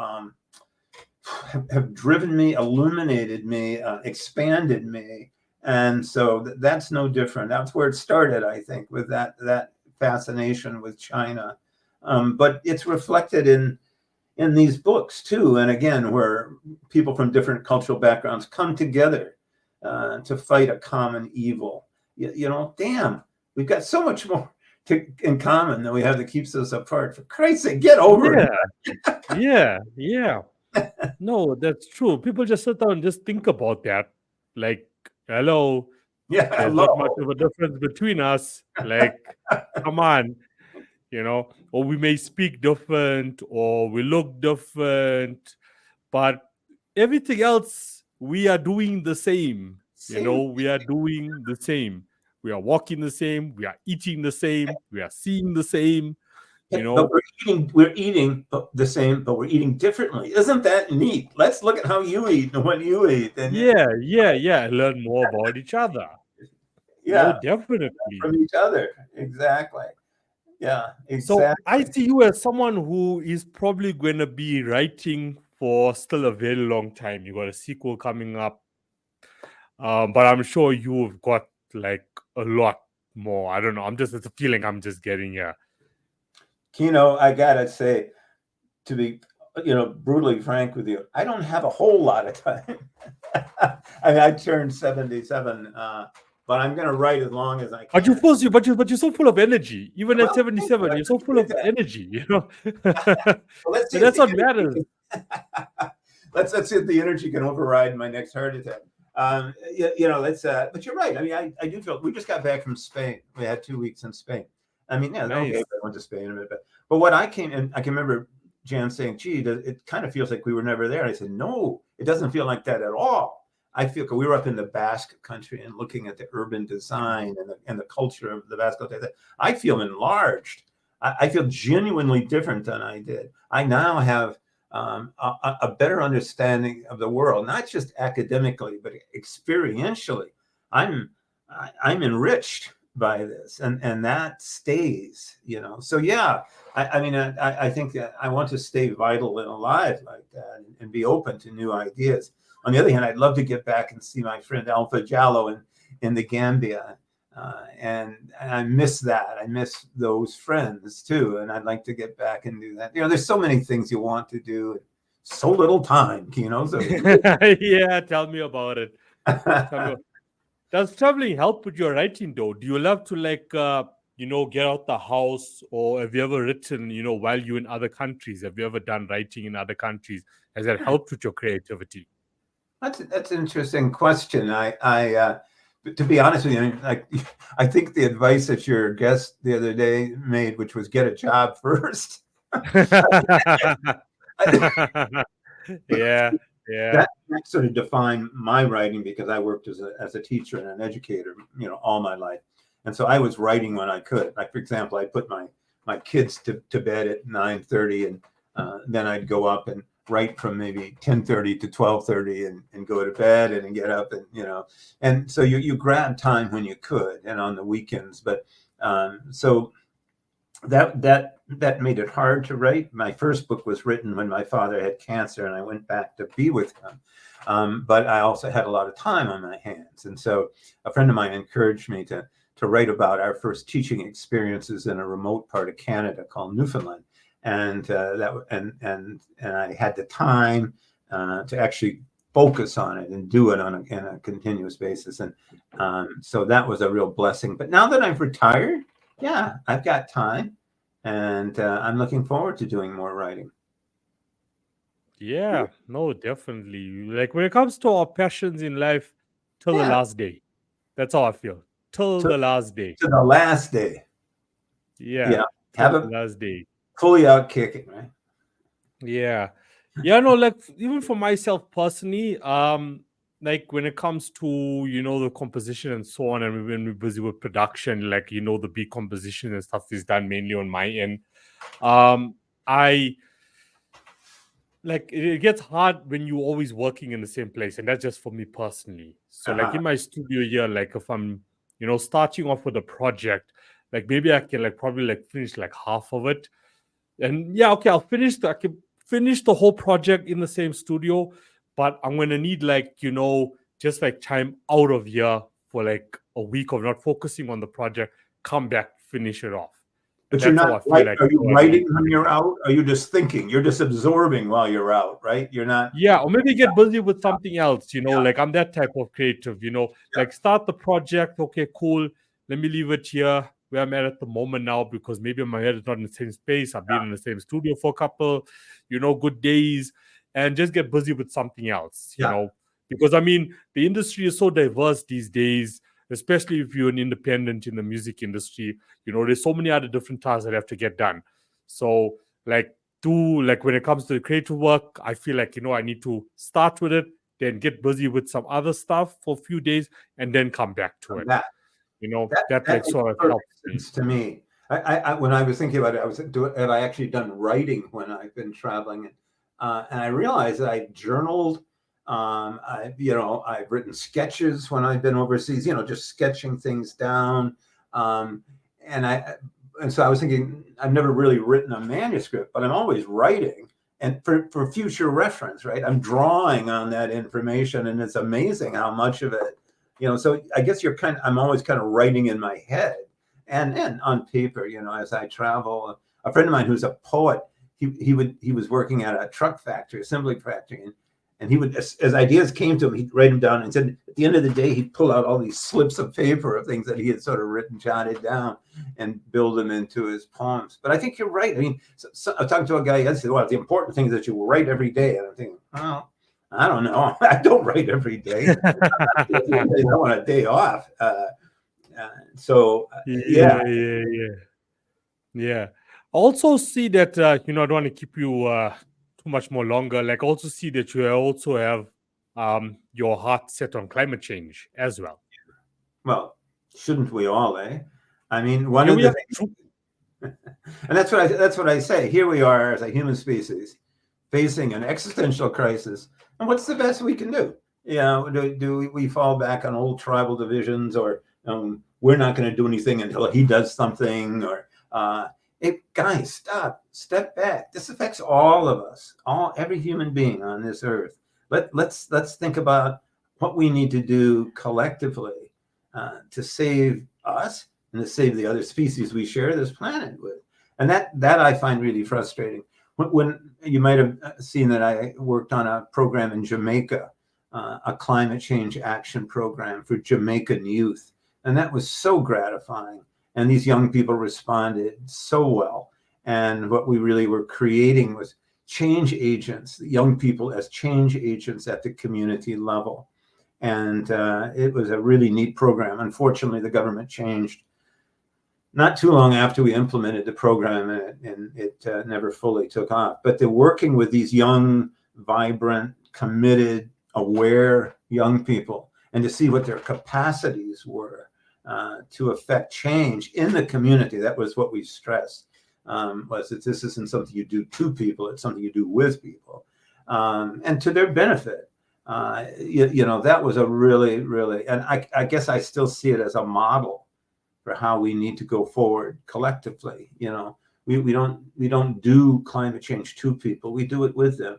have driven me, illuminated me, expanded me. And so that's no different. That's where it started, I think, with that fascination with China. But it's reflected in these books too, and again, where people from different cultural backgrounds come together to fight a common evil. Damn, we've got so much more in common than we have that keeps us apart. For Christ's sake, get over it. Yeah. No, that's true. People just sit down and just think about that. Like, hello, Yeah, there's hello. not much of a difference between us. Like, come on. Or we may speak different or we look different, but everything else we are doing the same. We are doing the same. We are walking the same. We are eating the same. We are seeing the same. But we're eating the same, but we're eating differently. Isn't that neat? Let's look at how you eat and what you eat. And yeah. Learn more about each other. No, definitely. From each other. Exactly. Yeah, exactly. So I see you as someone who is probably going to be writing for still a very long time. You got a sequel coming up, but I'm sure you've got like a lot more. I don't know. It's a feeling I'm just getting here. Kino, I gotta say, to be brutally frank with you, I don't have a whole lot of time. I mean, I turned 77. But I'm going to write as long as I can. But you're so full of energy. Even at 77, you're so full of energy. Well, let's see. That's what matters. Let's see if the energy can override my next heart attack. Let's. But you're right. I mean, I do feel we just got back from Spain. We had 2 weeks in Spain. I mean, yeah, nice. Okay, I went to Spain a bit, but what I came and I can remember Jan saying, "Gee, it kind of feels like we were never there." And I said, "No, it doesn't feel like that at all." I feel we were up in the Basque country and looking at the urban design and the culture of the Basque country. I feel enlarged. I feel genuinely different than I did. I now have a better understanding of the world, not just academically, but experientially. I'm enriched by this, and that stays. So yeah, I mean, I think that I want to stay vital and alive like that, and be open to new ideas. On the other hand, I'd love to get back and see my friend Alpha Jallo in the Gambia. And I miss that. I miss those friends too. And I'd like to get back and do that. There's so many things you want to do, so little time, So Yeah, tell me about it. Does traveling help with your writing though? Do you love to get out the house, or have you ever written, while you're in other countries? Have you ever done writing in other countries? Has that helped with your creativity? That's an interesting question. To be honest with you, I think the advice that your guest the other day made, which was get a job first. Yeah. That sort of defined my writing, because I worked as a teacher and an educator, all my life. And so I was writing when I could. Like, for example, I put my kids to bed at 9:30, and then I'd go up and write from maybe 10:30 to 12:30 and go to bed and get up, and and so you grab time when you could and on the weekends. But so that made it hard to write. My first book was written when my father had cancer and I went back to be with him. But I also had a lot of time on my hands. And so a friend of mine encouraged me to write about our first teaching experiences in a remote part of Canada called Newfoundland. And I had the time to actually focus on it and do it in a continuous basis. And so that was a real blessing. But now that I've retired, yeah, I've got time, and I'm looking forward to doing more writing. Yeah, no, definitely. Like when it comes to our passions in life, till the last day. That's how I feel. Till the last day. To the last day. Yeah. Have the a last day. fully out kicking, right? Yeah. Yeah, no, like even for myself personally, like when it comes to the composition and so on, and when we're busy with production, like the beat composition and stuff is done mainly on my end. I like it gets hard when you're always working in the same place, and that's just for me personally. So like in my studio here, like if I'm starting off with a project, like maybe I can probably finish half of it, and yeah, okay, I can finish the whole project in the same studio, but I'm gonna need just time out of here for a week of not focusing on the project, come back, finish it off. But That's you're how not I feel are you writing when you're out? Are you just thinking? You're just absorbing while you're out, right? You're not. Yeah, or maybe get busy with something else, like I'm that type of creative, like start the project, okay, cool. Let me leave it here where I'm at the moment now, because maybe my head is not in the same space. I've been in the same studio for a couple, good days, and just get busy with something else, because I mean, the industry is so diverse these days, especially if you're an independent in the music industry. There's so many other different tasks that have to get done. So when it comes to the creative work, I feel I need to start with it, then get busy with some other stuff for a few days, and then come back to it. That makes sort of helps sense to me. I when I was thinking about it, have I actually done writing when I've been traveling? And I realized that I journaled. I've written sketches when I've been overseas. Just sketching things down. And so I was thinking, I've never really written a manuscript, but I'm always writing, and for future reference, right? I'm drawing on that information, and it's amazing how much of it, so I guess I'm always kind of writing in my head and on paper, as I travel. A friend of mine who's a poet, he was working at a truck factory, assembly factory, and he would, as ideas came to him, he'd write them down, and said at the end of the day, he'd pull out all these slips of paper of things that he had sort of jotted down, and build them into his poems. But I think you're right. I mean, so I talked to a guy yesterday. Well, the important thing is that you write every day. And I'm thinking, well, I don't know. I don't write every day. I want a day off. Yeah. Also see that I don't want to keep you too much more longer. Also see that you also have your heart set on climate change as well. Well, shouldn't we all, eh? I mean, one of the things, and that's what I say. Here we are as a human species facing an existential crisis, and what's the best we can do? Do we fall back on old tribal divisions, or we're not going to do anything until he does something, or guys, step back. This affects all of us, every human being on this earth. Let's think about what we need to do collectively to save us and to save the other species we share this planet with. And that I find really frustrating. When you might have seen that I worked on a program in Jamaica, a climate change action program for Jamaican youth. And that was so gratifying. And these young people responded so well. And what we really were creating was change agents, young people as change agents at the community level. And it was a really neat program. Unfortunately, the government changed not too long after we implemented the program, and it never fully took off. But they're working with these young, vibrant, committed, aware young people, and to see what their capacities were to affect change in the community. That was what we stressed, was that this isn't something you do to people, it's something you do with people, and to their benefit. That was a really, really, and I guess I still see it as a model for how we need to go forward collectively. We don't do climate change to people, we do it with them.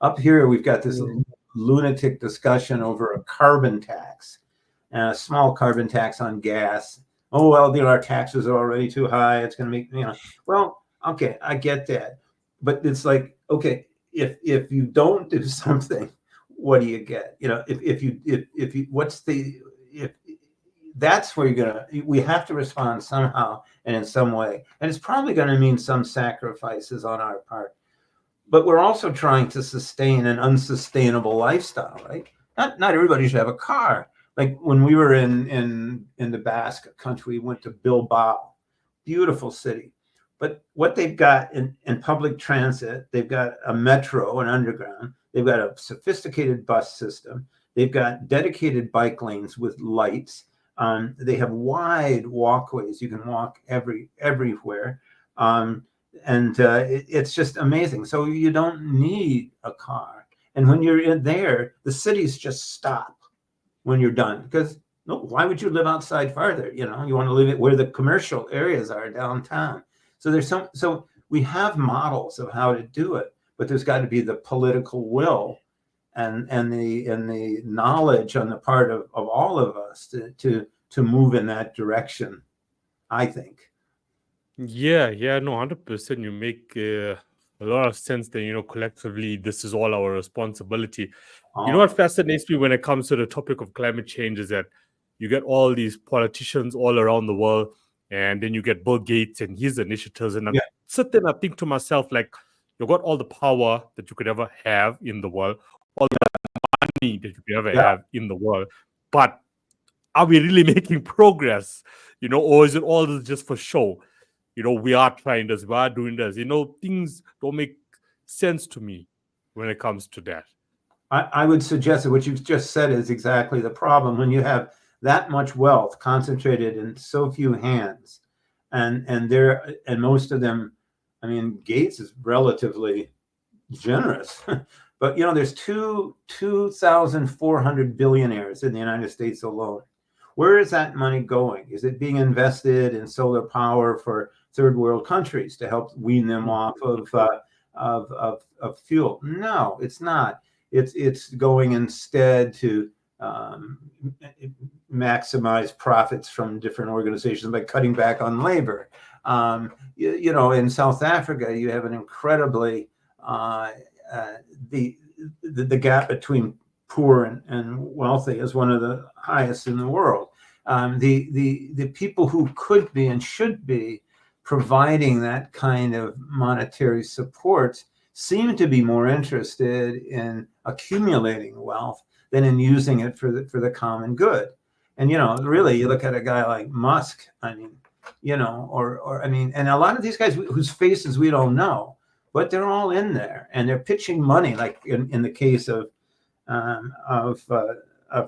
Up here, we've got this lunatic discussion over a carbon tax, and a small carbon tax on gas. Oh, well, our taxes are already too high. It's going to make, well, okay, I get that. But it's like, okay, if you don't do something, what do you get? That's where we have to respond somehow and in some way. And it's probably going to mean some sacrifices on our part. But we're also trying to sustain an unsustainable lifestyle, right? Not everybody should have a car. Like when we were in the Basque country, we went to Bilbao, beautiful city. But what they've got in public transit, they've got a metro, an underground. They've got a sophisticated bus system. They've got dedicated bike lanes with lights. They have wide walkways. You can walk everywhere. It's just amazing. So you don't need a car. And when you're in there, the cities just stop when you're done. Because why would you live outside farther? You want to live it where the commercial areas are downtown. So so we have models of how to do it, but there's got to be the political will and the knowledge on the part of all of us to move in that direction, I think. Yeah, no, 100%. You make a lot of sense that, collectively, this is all our responsibility. What fascinates me when it comes to the topic of climate change is that you get all these politicians all around the world, and then you get Bill Gates and his initiatives. And I sit there and I think to myself, like, you've got all the power that you could ever have in the world, all the money that you could ever have in the world. But are we really making progress? Or is it all just for show? We are trying this, we are doing this. Things don't make sense to me when it comes to that. I would suggest that what you've just said is exactly the problem. When you have that much wealth concentrated in so few hands, and most of them, Gates is relatively generous, but there's 2,400 billionaires in the United States alone. Where is that money going? Is it being invested in solar power for third world countries to help wean them off of fuel? No, it's not. It's going instead to maximize profits from different organizations by cutting back on labor. In South Africa, you have an incredibly the gap between poor and wealthy is one of the highest in the world. The people who could be and should be providing that kind of monetary support seem to be more interested in accumulating wealth than in using it for the common good. And really, you look at a guy like Musk. And a lot of these guys whose faces we don't know, but they're all in there and they're pitching money, like in the case of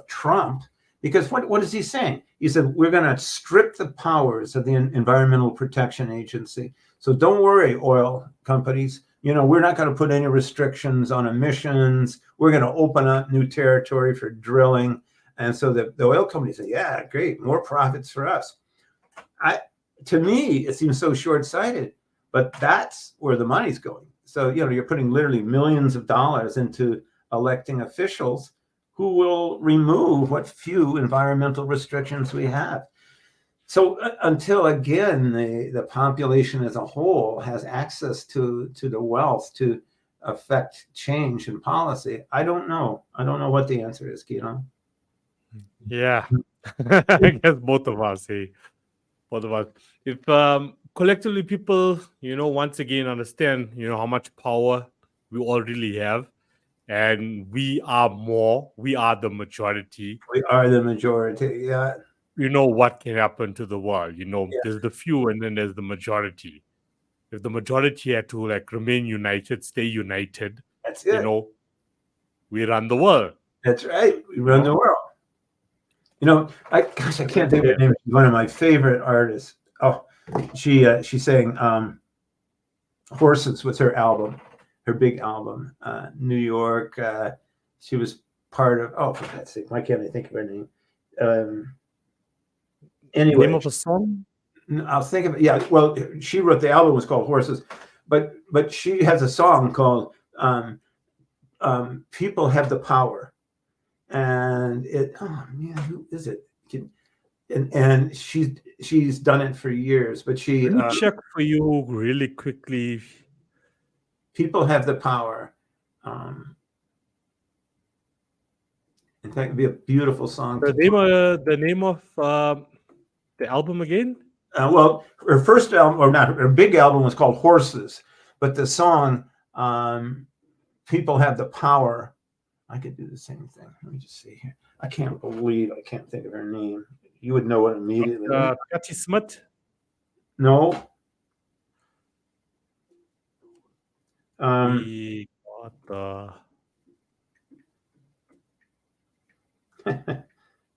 Trump, because what is he saying? He said, we're going to strip the powers of the Environmental Protection Agency. So don't worry, oil companies. We're not going to put any restrictions on emissions. We're going to open up new territory for drilling. And so the oil companies say, yeah, great, more profits for us. To me, it seems so short-sighted, but that's where the money's going. So, you're putting literally millions of dollars into electing officials who will remove what few environmental restrictions we have. So until, again, the population as a whole has access to the wealth to affect change in policy, I don't know. I don't know what the answer is, Guido. Yeah, I guess both of us, hey, both of us. If collectively people, once again understand, how much power we all really have, and we are the majority. We are the majority. Yeah. What can happen to the world. Yeah. There's the few, and then there's the majority. If the majority had to remain united, stay united, That's it. We run the world. That's right. We run the world. I can't think of her name. She's one of my favorite artists. Oh, she sang Horses was her album, her big album. New York. She was part of, for God's sake, why can't I think of her name? Anyway. Name of a song? I'll think of it. Yeah, well, she wrote the album was called Horses, but she has a song called People Have the Power. And who is it? And she's done it for years, but she Let me check for you really quickly. People Have the Power. In fact, it'd be a beautiful song. The name of the album again? Well, her first album, or not, her big album was called Horses, but the song People Have the Power. I could do the same thing. Let me just see here. I can't believe I can't think of her name. You would know it immediately. Patti Smith? No.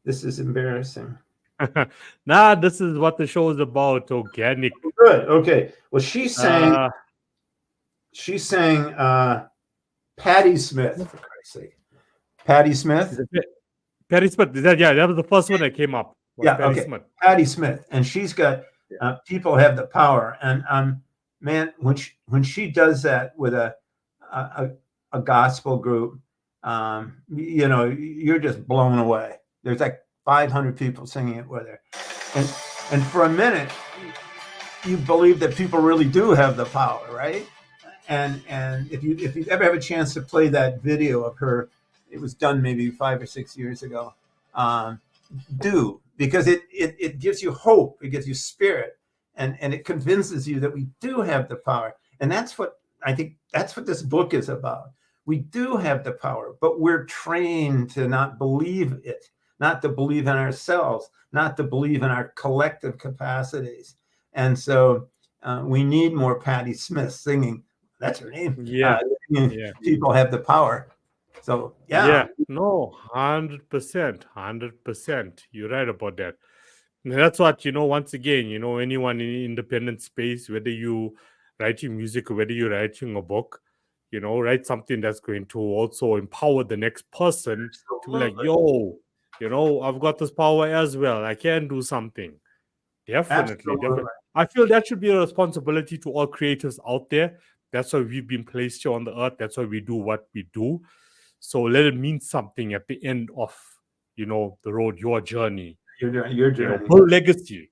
This is embarrassing. Nah, this is what the show is about. Organic. Good. Okay. Well, she sang Patti Smith, for Christ's sake. Patti Smith. Patti Smith. That was the first one that came up. Yeah. Patti Smith. Patti Smith, and she's got People Have the Power, and man, when she does that with a gospel group, you're just blown away. There's like 500 people singing it with her, and for a minute, you believe that people really do have the power, right? And if you ever have a chance to play that video of her, it was done maybe 5 or 6 years ago. Do, because it gives you hope, it gives you spirit, and it convinces you that we do have the power. And that's what I think. That's what this book is about. We do have the power, but we're trained to not believe it, not to believe in ourselves, not to believe in our collective capacities. And so we need more Patti Smith singing. That's her name. Yeah. People have the power. So yeah, no, 100%. You're right about that. And that's what, once again, anyone in independent space, whether you writing music or whether you're writing a book, write something that's going to also empower the next person to be like, yo, I've got this power as well. I can do something. Definitely. I feel that should be a responsibility to all creators out there. That's why we've been placed here on the earth. That's why we do what we do. So let it mean something at the end of, the road, your journey. Your journey. Build legacy.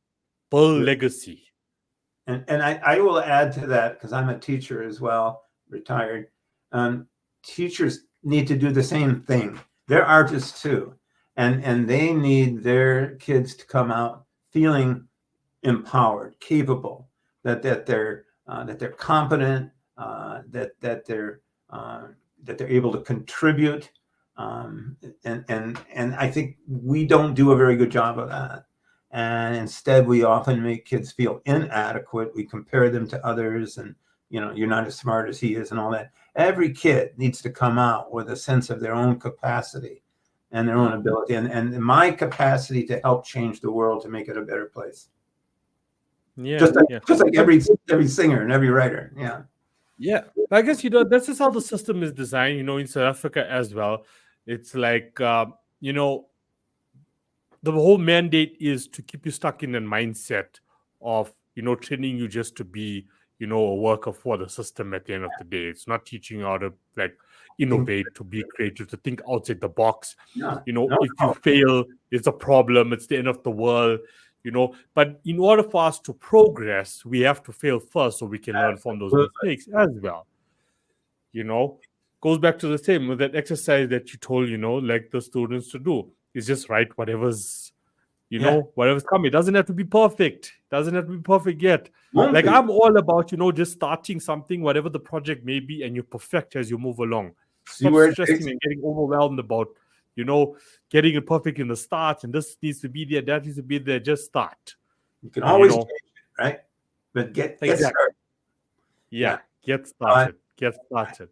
And I will add to that, because I'm a teacher as well, retired. Teachers need to do the same thing. They're artists too. And they need their kids to come out feeling empowered, capable, that they're competent, that they're able to contribute, and I think we don't do a very good job of that. And instead, we often make kids feel inadequate. We compare them to others, and you're not as smart as he is, and all that. Every kid needs to come out with a sense of their own capacity and their own ability, and my capacity to help change the world, to make it a better place. Yeah, just like every singer and every writer. Yeah, I guess that's just how the system is designed. In South Africa as well, it's like the whole mandate is to keep you stuck in a mindset of training you just to be a worker for the system at the end of the day. It's not teaching you how to innovate, to be creative, to think outside the box. No, If you fail, it's a problem, it's the end of the world, But in order for us to progress, we have to fail first so we can learn from those mistakes as well. Goes back to the same with that exercise that you told, the students to do. Is just write whatever's whatever's coming. It doesn't have to be perfect. Doesn't have to be perfect yet. I'm all about, just starting something, whatever the project may be, and you perfect as you move along. Stop stressing and getting overwhelmed about, getting it perfect in the start, and this needs to be there, that needs to be there. Just start. You can always change it, right? But get started. Yeah, get started. Get started.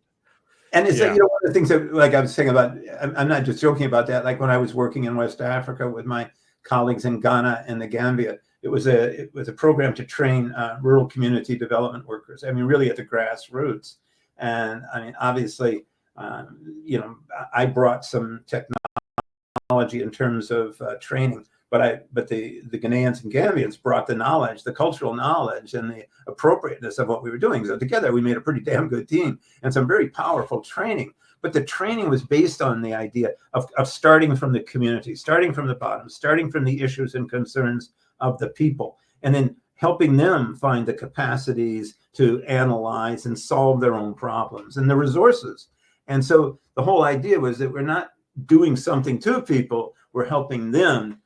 And it's one of the things that, like I was saying about, I'm not just joking about that. Like when I was working in West Africa with my colleagues in Ghana and the Gambia, it was a program to train rural community development workers. I mean, really at the grassroots. And I mean, obviously, I brought some technology in terms of training, but the Ghanaians and Gambians brought the knowledge, the cultural knowledge, and the appropriateness of what we were doing. So together we made a pretty damn good team and some very powerful training. But the training was based on the idea of starting from the community, starting from the bottom, starting from the issues and concerns of the people, and then helping them find the capacities to analyze and solve their own problems and the resources. And so the whole idea was that we're not doing something to people, we're helping them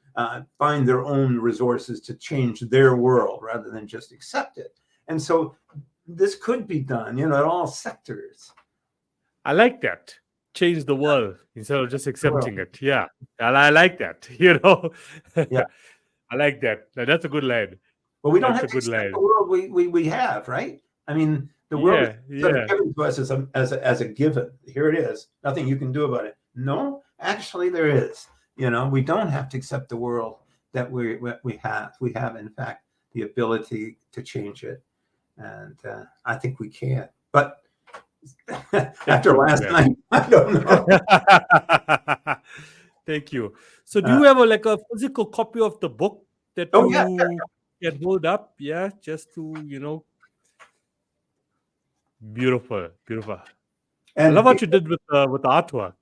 find their own resources to change their world rather than just accept it. And so this could be done, at all sectors. I like that. Change the world instead of just accepting it. Yeah. I like that. Yeah. I like that. That's a good line. But we don't have to accept the world we have, right? I mean, the world is sort of given to us as a given. Here it is. Nothing you can do about it. No, actually there is. We don't have to accept the world that we have. We have, in fact, the ability to change it. And I think we can. But after last night, I don't know. Thank you. So do you have a physical copy of the book that you can hold up? Yeah, just to, Beautiful. And I love what you did with the artwork.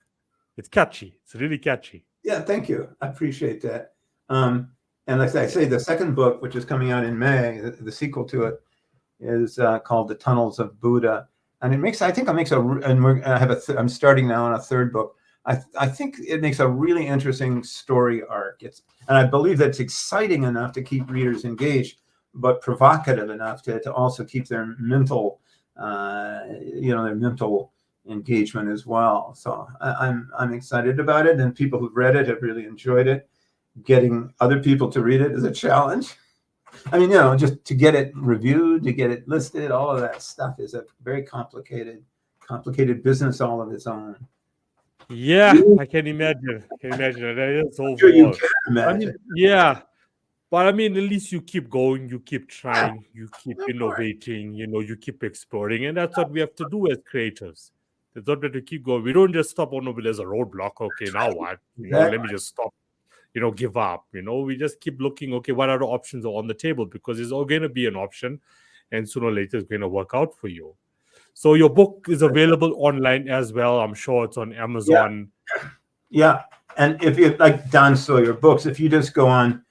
It's catchy. It's really catchy. Yeah, thank you. I appreciate that. And like I say, the second book, which is coming out in May, the sequel to it, is called The Tunnels of Buddha. And I'm starting now on a third book. I think it makes a really interesting story arc. And I believe that's exciting enough to keep readers engaged, but provocative enough to also keep their mental, their mental engagement as well. So I'm excited about it, and people who've read it have really enjoyed it. Getting other people to read it is a challenge. I mean, just to get it reviewed, to get it listed, all of that stuff is a very complicated business all of its own. Yeah, I can imagine. That is so sure you can imagine. But at least you keep going, you keep trying, you keep innovating, you keep exploring, and that's what we have to do as creators. It's not that we keep going. We don't just stop. Oh no, there's a roadblock. Okay, now what? Let me just stop. Give up. We just keep looking. Okay, what other options are on the table? Because it's all going to be an option, and sooner or later it's going to work out for you. So your book is available online as well. I'm sure it's on Amazon. Yeah. And if you like Don Sawyer books, if you just go on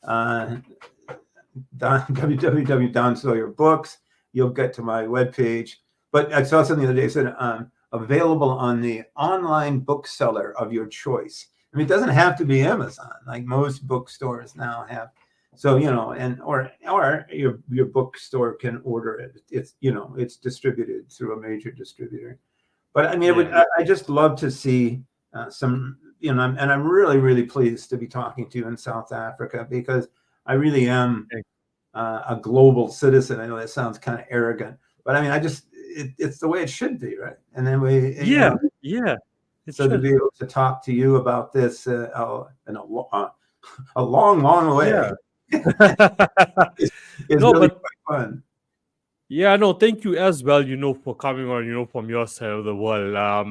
www.donsawyerbooks, you'll get to my webpage. But I saw something the other day that said available on the online bookseller of your choice. I mean, it doesn't have to be Amazon, like most bookstores now have. So, or your bookstore can order it. It's distributed through a major distributor. But I mean, I just love to see some, and I'm really, really pleased to be talking to you in South Africa, because I really am a global citizen. I know that sounds kind of arrogant, but I mean, it's the way it should be, right? And then to be able to talk to you about this in a long, long way. Yeah. it's really quite fun. Yeah, no, thank you as well, for coming on, from your side of the world. I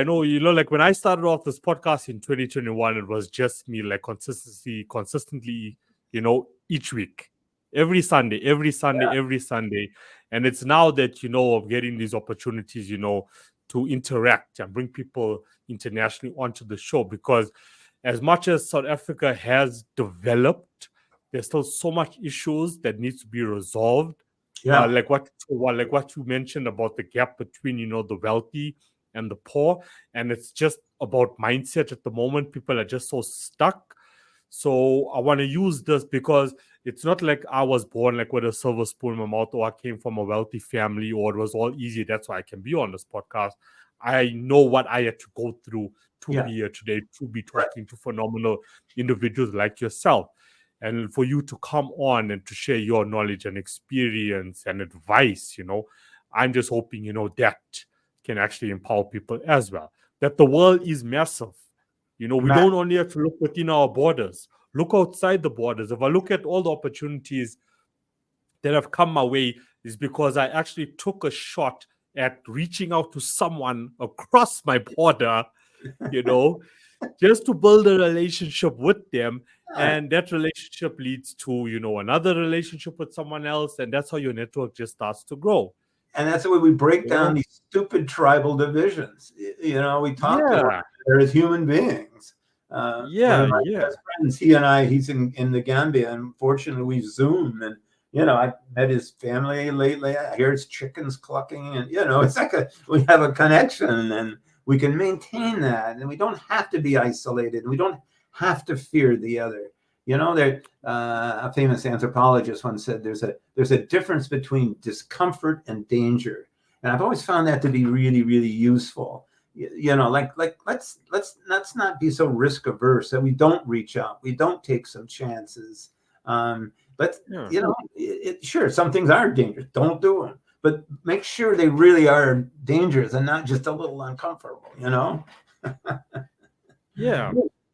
know, like when I started off this podcast in 2021, it was just me, like consistently, each week, every Sunday, every Sunday. And it's now that, of getting these opportunities, to interact and bring people internationally onto the show, because as much as South Africa has developed, there's still so much issues that needs to be resolved. Yeah. Like what you mentioned about the gap between, the wealthy and the poor. And it's just about mindset at the moment. People are just so stuck. So I want to use this because it's not like I was born like with a silver spoon in my mouth, or I came from a wealthy family, or it was all easy. That's why I can be on this podcast. I know what I had to go through to be here today, to be talking to phenomenal individuals like yourself. And for you to come on and to share your knowledge and experience and advice, I'm just hoping, that can actually empower people as well. That the world is massive. We don't only have to look within our borders. Look outside the borders. If I look at all the opportunities that have come my way, is because I actually took a shot at reaching out to someone across my border, just to build a relationship with them. And that relationship leads to, another relationship with someone else. And that's how your network just starts to grow. And that's the way we break down these stupid tribal divisions. We talk to one another as human beings. One of my best friends, he and I, he's in the Gambia, and fortunately we Zoom, and I met his family lately. I hear his chickens clucking, and it's like we have a connection, and we can maintain that, and we don't have to be isolated, and we don't have to fear the other. A famous anthropologist once said there's a difference between discomfort and danger, and I've always found that to be really, really useful. Like let's not be so risk averse that we don't reach out, we don't take some chances. Sure, some things are dangerous, don't do them, but make sure they really are dangerous and not just a little uncomfortable.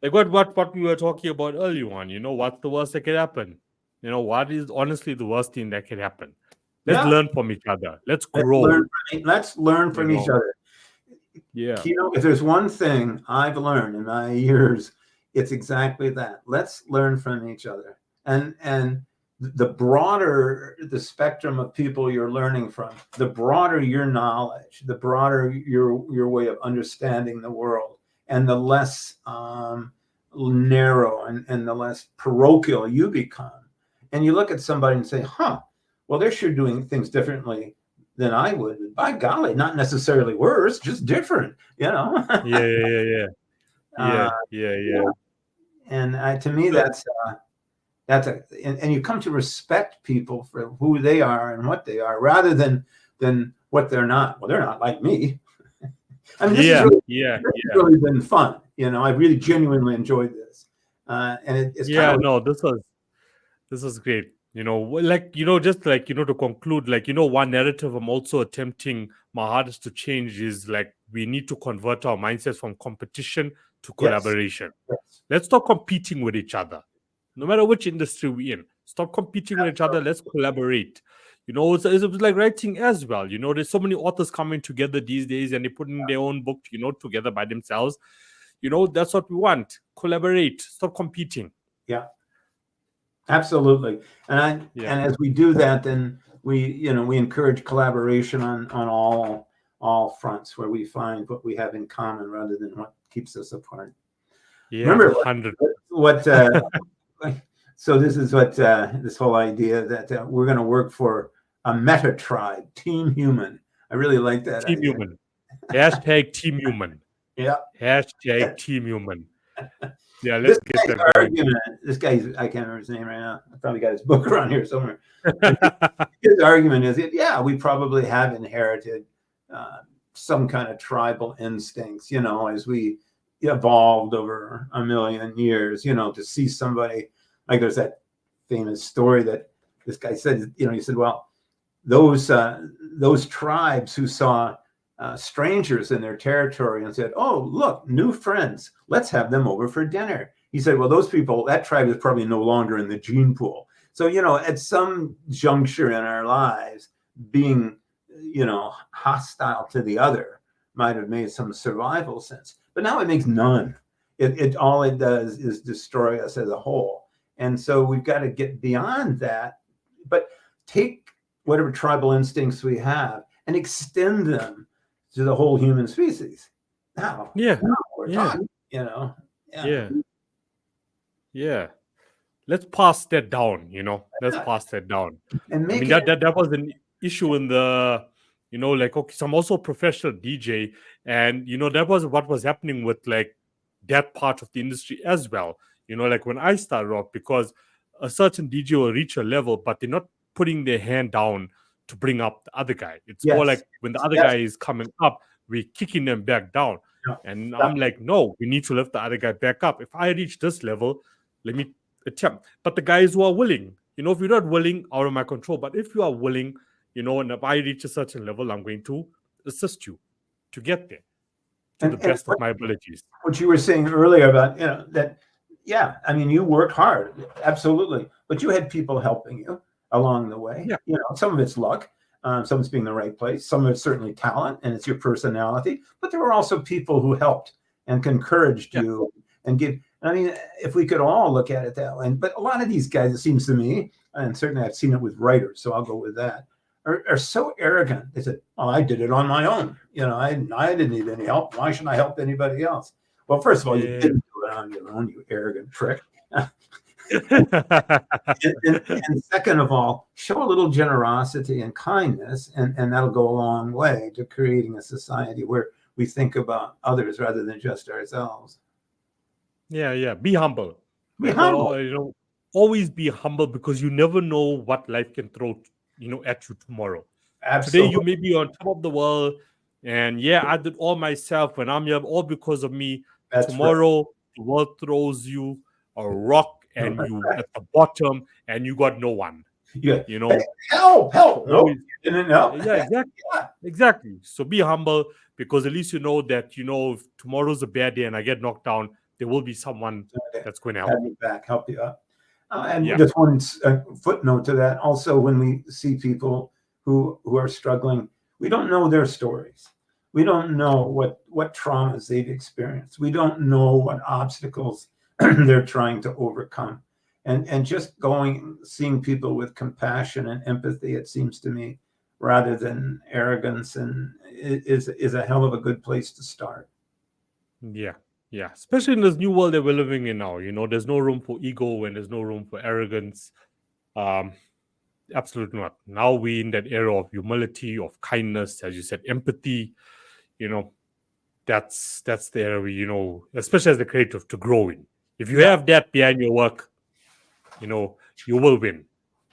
Like what we were talking about earlier on, what's the worst that could happen? What is honestly the worst thing that could happen? Let's learn from each other. Let's grow. Let's learn from each other. Yeah. If there's one thing I've learned in my years, it's exactly that. Let's learn from each other. And the broader the spectrum of people you're learning from, the broader your knowledge, the broader your way of understanding the world, and the less narrow and the less parochial you become. And you look at somebody and say, well, they're sure doing things differently than I would. By golly, not necessarily worse, just different, Yeah. And to me, that's and you come to respect people for who they are and what they are, rather than what they're not. Well, they're not like me. I mean, this has really been fun. I really genuinely enjoyed this. And it's this was great. To conclude, one narrative I'm also attempting my hardest to change is we need to convert our mindsets from competition to collaboration. Yes. Let's stop competing with each other. No matter which industry we're in, stop competing with each other. Let's collaborate. It's like writing as well. There's so many authors coming together these days, and they're putting their own book, together by themselves. That's what we want. Collaborate. Stop competing. Yeah, absolutely. And as we do that, then we encourage collaboration on all fronts, where we find what we have in common rather than what keeps us apart. Yeah, remember 100. what so this is what this whole idea that we're going to work for a meta tribe, Team Human. I really like that. Team idea. Human. Hashtag Team Human. Yeah. Hashtag Team Human. Yeah, let's get that argument. This guy, I can't remember his name right now. I probably got his book around here somewhere. His argument is that, we probably have inherited some kind of tribal instincts, as we evolved over a million years, to see somebody, like there's that famous story that this guy said, he said, well, those tribes who saw strangers in their territory and said, oh, look, new friends, let's have them over for dinner. He said, well, those people, that tribe is probably no longer in the gene pool. So, at some juncture in our lives, being, hostile to the other might have made some survival sense, but now it makes none. It all it does is destroy us as a whole. And so we've got to get beyond that, but take whatever tribal instincts we have and extend them to the whole human species. Now we're talking, you know. Let's pass that down, let's pass that down. And I make mean, that was an issue in the, like, okay, so I'm also a professional DJ, and that was what was happening with like that part of the industry as well. Like when I started off, because a certain DJ will reach a level, but they're not putting their hand down to bring up the other guy. It's more like when the other guy is coming up, we're kicking them back down. And I'm like, no, we need to lift the other guy back up. If I reach this level, let me attempt. But the guys who are willing, if you're not willing, out of my control. But if you are willing, and if I reach a certain level, I'm going to assist you to get there to the best of my abilities. What you were saying earlier about, that, I mean, you worked hard, absolutely, but you had people helping you along the way. Some of it's luck, some of it's being in the right place, some of it's certainly talent, and it's your personality, but there were also people who helped and encouraged you and give. I mean, if we could all look at it that way, but a lot of these guys, it seems to me, and certainly I've seen it with writers, so I'll go with that, are so arrogant. They said, "Oh, I did it on my own. I didn't need any help. Why should I help anybody else?" Well, first of all, you didn't do it on your own, you arrogant prick. and second of all, show a little generosity and kindness, and that'll go a long way to creating a society where we think about others rather than just ourselves. Be humble. Be humble. Always be humble, because you never know what life can throw, at you tomorrow. Absolutely. Today you may be on top of the world, and I did all myself when I'm here, all because of me. That's tomorrow, the world throws you a rock, and you at the bottom, and you got no one. Help! No, didn't help. Exactly. So be humble, because at least you know that if tomorrow's a bad day and I get knocked down, there will be someone that's going to help you back, help you up. And just one footnote to that. Also, when we see people who are struggling, we don't know their stories. We don't know what traumas they've experienced. We don't know what obstacles they're trying to overcome. And just seeing people with compassion and empathy, it seems to me, rather than arrogance, and is a hell of a good place to start. Yeah, especially in this new world that we're living in now. There's no room for ego, and there's no room for arrogance. Absolutely not. Now we're in that era of humility, of kindness, as you said, empathy. That's the area, especially as the creative, to grow in. If you have that behind your work, you will win.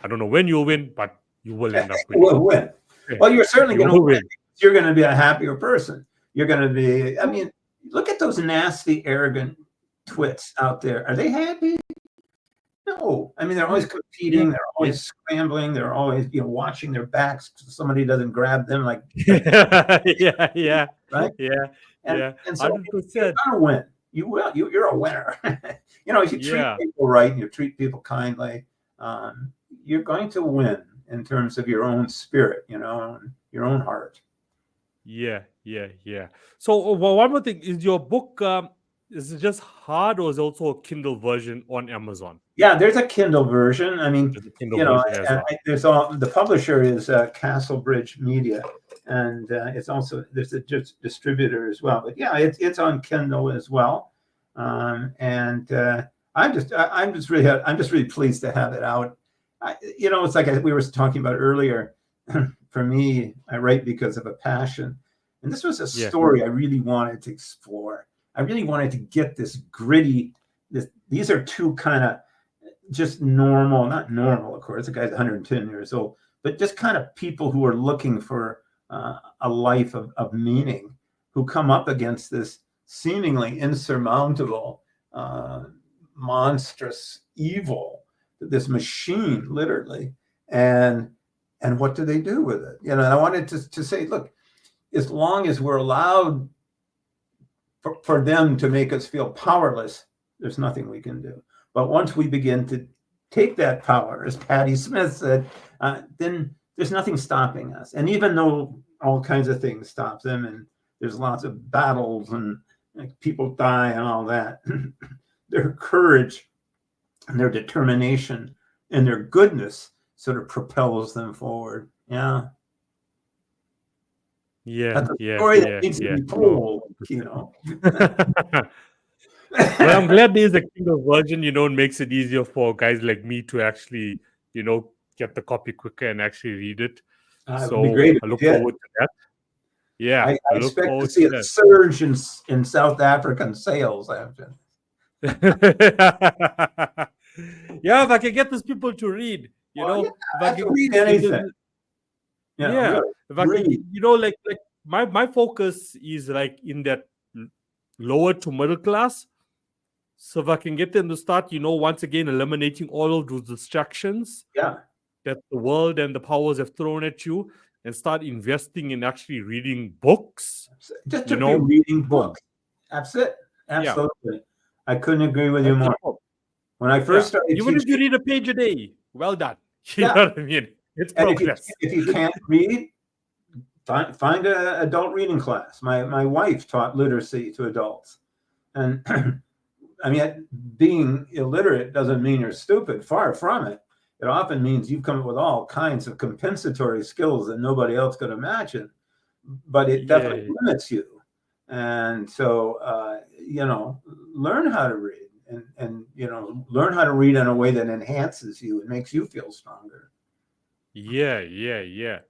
I don't know when you'll win, but you will end up winning. You will win. Well, you're certainly going to win. You're going to be a happier person. You're going to be, I mean, look at those nasty, arrogant twits out there. Are they happy? No. I mean, they're always competing. They're always scrambling. They're always, watching their backs so somebody doesn't grab them. Like, right? And so 100%. You're gonna win. You will. You're a winner. If you treat people right and you treat people kindly, you're going to win in terms of your own spirit, your own heart. Yeah. So one more thing, is your book, is it just hard, or is it also a Kindle version on Amazon? Yeah, there's a Kindle version. I mean, there's the publisher is Castlebridge Media, and it's also there's a distributor as well. But it's on Kindle as well, and I'm just really pleased to have it out. It's like we were talking about earlier. For me, I write because of a passion, and this was a story I really wanted to explore. I really wanted to get this gritty. These are two kind of just not normal, of course. The guy's 110 years old, but just kind of people who are looking for a life of meaning, who come up against this seemingly insurmountable, monstrous evil, this machine, literally, and what do they do with it? And I wanted to say, look, as long as we're allowed for them to make us feel powerless, there's nothing we can do. But once we begin to take that power, as Patti Smith said, then there's nothing stopping us. And even though all kinds of things stop them, and there's lots of battles and people die and all that, their courage and their determination and their goodness sort of propels them forward. Yeah. That's a story that needs to be told, Well, I'm glad there's a Kindle version, it makes it easier for guys like me to actually, get the copy quicker and actually read it. It would be great if I look you did. forward to that. Yeah, I look expect to forward see to a that. surge in South African sales after. Yeah, if I can get these people to read, Well, if I to can read anything. yeah, Really, if I can, like my focus is like in that lower to middle class. So if I can get them to start, once again eliminating all of those distractions yeah, that the world and the powers have thrown at you, and start investing in actually reading books. just to be reading books. That's it. Absolutely. Yeah. I couldn't agree with you more. When I first started even teaching, if you read a page a day, well done. You Yeah. know what I mean? It's progress. If you can't read, find an adult reading class. My wife taught literacy to adults, and I mean, being illiterate doesn't mean you're stupid. Far from it. It often means you've come up with all kinds of compensatory skills that nobody else could imagine. But it definitely limits you. And so, learn how to read, and learn how to read in a way that enhances you and makes you feel stronger. Yeah.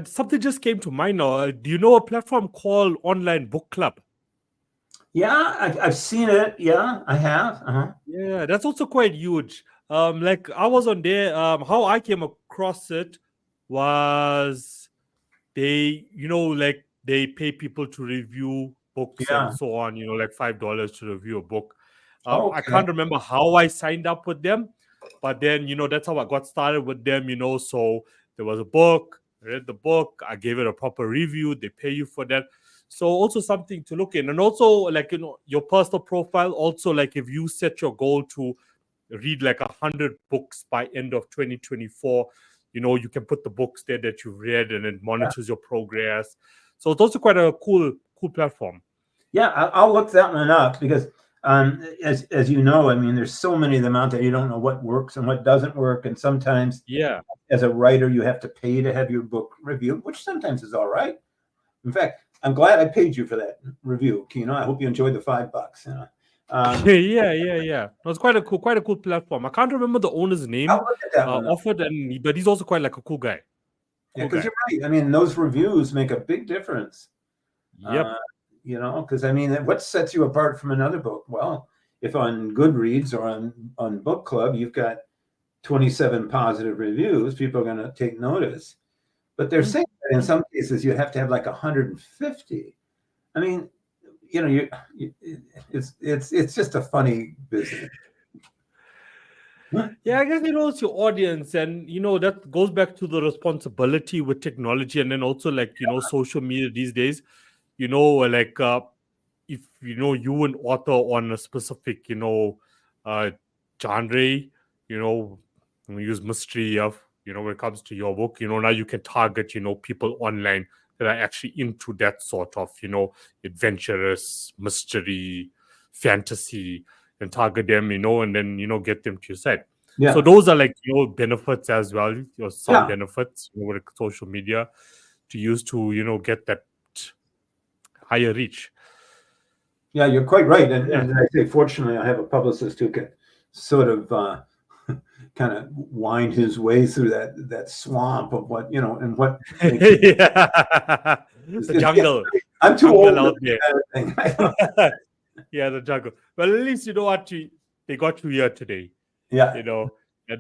Something just came to mind now. Do you know a platform called Online Book Club? Yeah, I've seen it. Yeah, I have. Uh-huh. Yeah, that's also quite huge. Like I was on there. How I came across it was they, like they pay people to review books and so on. Like $5 to review a book. I can't remember how I signed up with them, but then that's how I got started with them. So there was a book. I read the book. I gave it a proper review. They pay you for that. So also something to look in, and also like your personal profile. Also, like if you set your goal to read like 100 books by end of 2024, you can put the books there that you've read, and it monitors your progress. So it's also quite a cool platform. Yeah, I'll look that one up because as you know, I mean, there's so many of them out there. You don't know what works and what doesn't work, and sometimes, as a writer, you have to pay to have your book reviewed, which sometimes is all right. In fact, I'm glad I paid you for that review. I hope you enjoyed the $5. Yeah. It's quite a cool platform. I can't remember the owner's name. I'll look at that one offered, but he's also quite like a cool guy. Because you're right. I mean, those reviews make a big difference. Yep. Because I mean, what sets you apart from another book? Well, if on Goodreads or on Book Club you've got 27 positive reviews, people are going to take notice. But they're saying that in some cases you have to have like 150. I mean, it's just a funny business. Yeah, I guess it's your audience, and that goes back to the responsibility with technology, and then also like social media these days. Like if you an author on a specific genre, we use mystery of when it comes to your book, now you can target people online that are actually into that sort of adventurous mystery fantasy, and target them, and then get them to your site. So those are like benefits as well, some benefits with social media to use to get that higher reach. Yeah, you're quite right. And I say, fortunately, I have a publicist who can sort of kind of wind his way through that swamp of what, and what. The jungle. I'm too old out there. Kind of thing. Yeah, the jungle. Well, at least you know what they got you here today. Yeah. And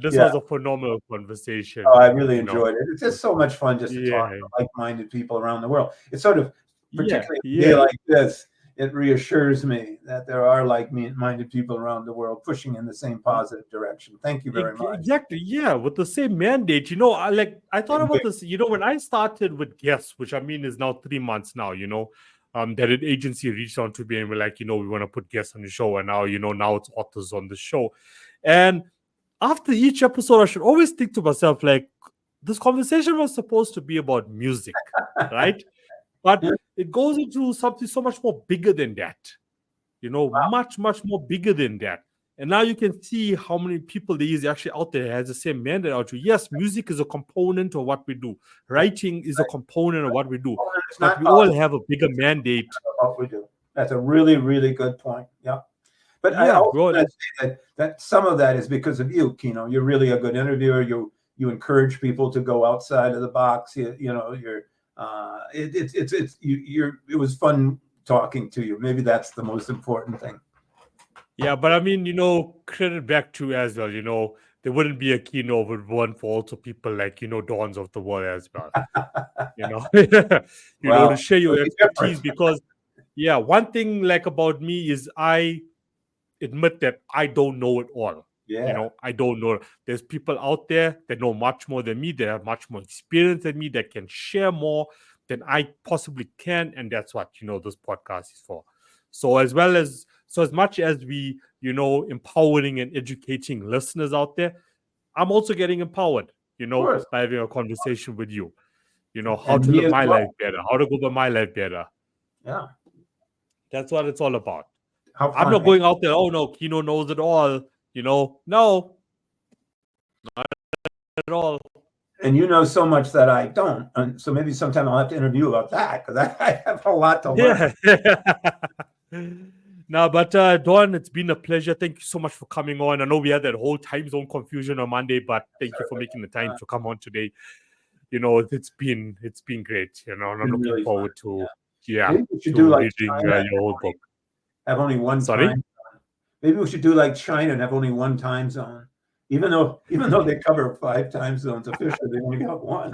this was a phenomenal conversation. Oh, I really enjoyed it. It's just so much fun just to talk to like-minded people around the world. It's sort of, particularly a day like this, it reassures me that there are like-minded people around the world pushing in the same positive direction. Thank you very much. Exactly. Yeah, with the same mandate. I thought about this. When I started with guests, which I mean is now 3 months now. That an agency reached out to me and we're like, we want to put guests on the show, and now now it's authors on the show. And after each episode, I should always think to myself, like, this conversation was supposed to be about music, right? But it goes into something so much more bigger than that. Much, much more bigger than that. And now you can see how many people there is actually out there has the same mandate out to. Yes, music is a component of what we do. Writing is a component of what we do. It's But not we all have a bigger mandate. what we do. That's a really, really good point. Yeah. But I Yeah, also bro. want to say that some of that is because of you, Kino. You're really a good interviewer. You encourage people to go outside of the box. It was fun talking to you. Maybe that's the most important thing. Yeah, but I mean, credit back to as well, there wouldn't be a Kino if it weren't for also people like, Dons of the world as well. Well, to share your it'll be expertise, different. because one thing like about me is I admit that I don't know it all. Yeah. I don't know. There's people out there that know much more than me, that have much more experience than me, that can share more than I possibly can. And that's what, this podcast is for. So as much as we, empowering and educating listeners out there, I'm also getting empowered, course. by having a conversation with you. How And to me live as my well. life better, how to go about my life better. Yeah. That's what it's all about. How fun, I'm not going out there, oh no, Kino knows it all. No, not at all. And you know so much that I don't. And so maybe sometime I'll have to interview you about that, because I have a lot to learn. No, but Don, it's been a pleasure. Thank you so much for coming on. I know we had that whole time zone confusion on Monday, but thank you for making the time to come on today. It's been great. And I'm looking really forward to Maybe we should do like reading China, your whole book. Have only one Sorry? time zone. Maybe we should do like China and have only one time zone. Even though they cover 5 time zones officially, they only got one.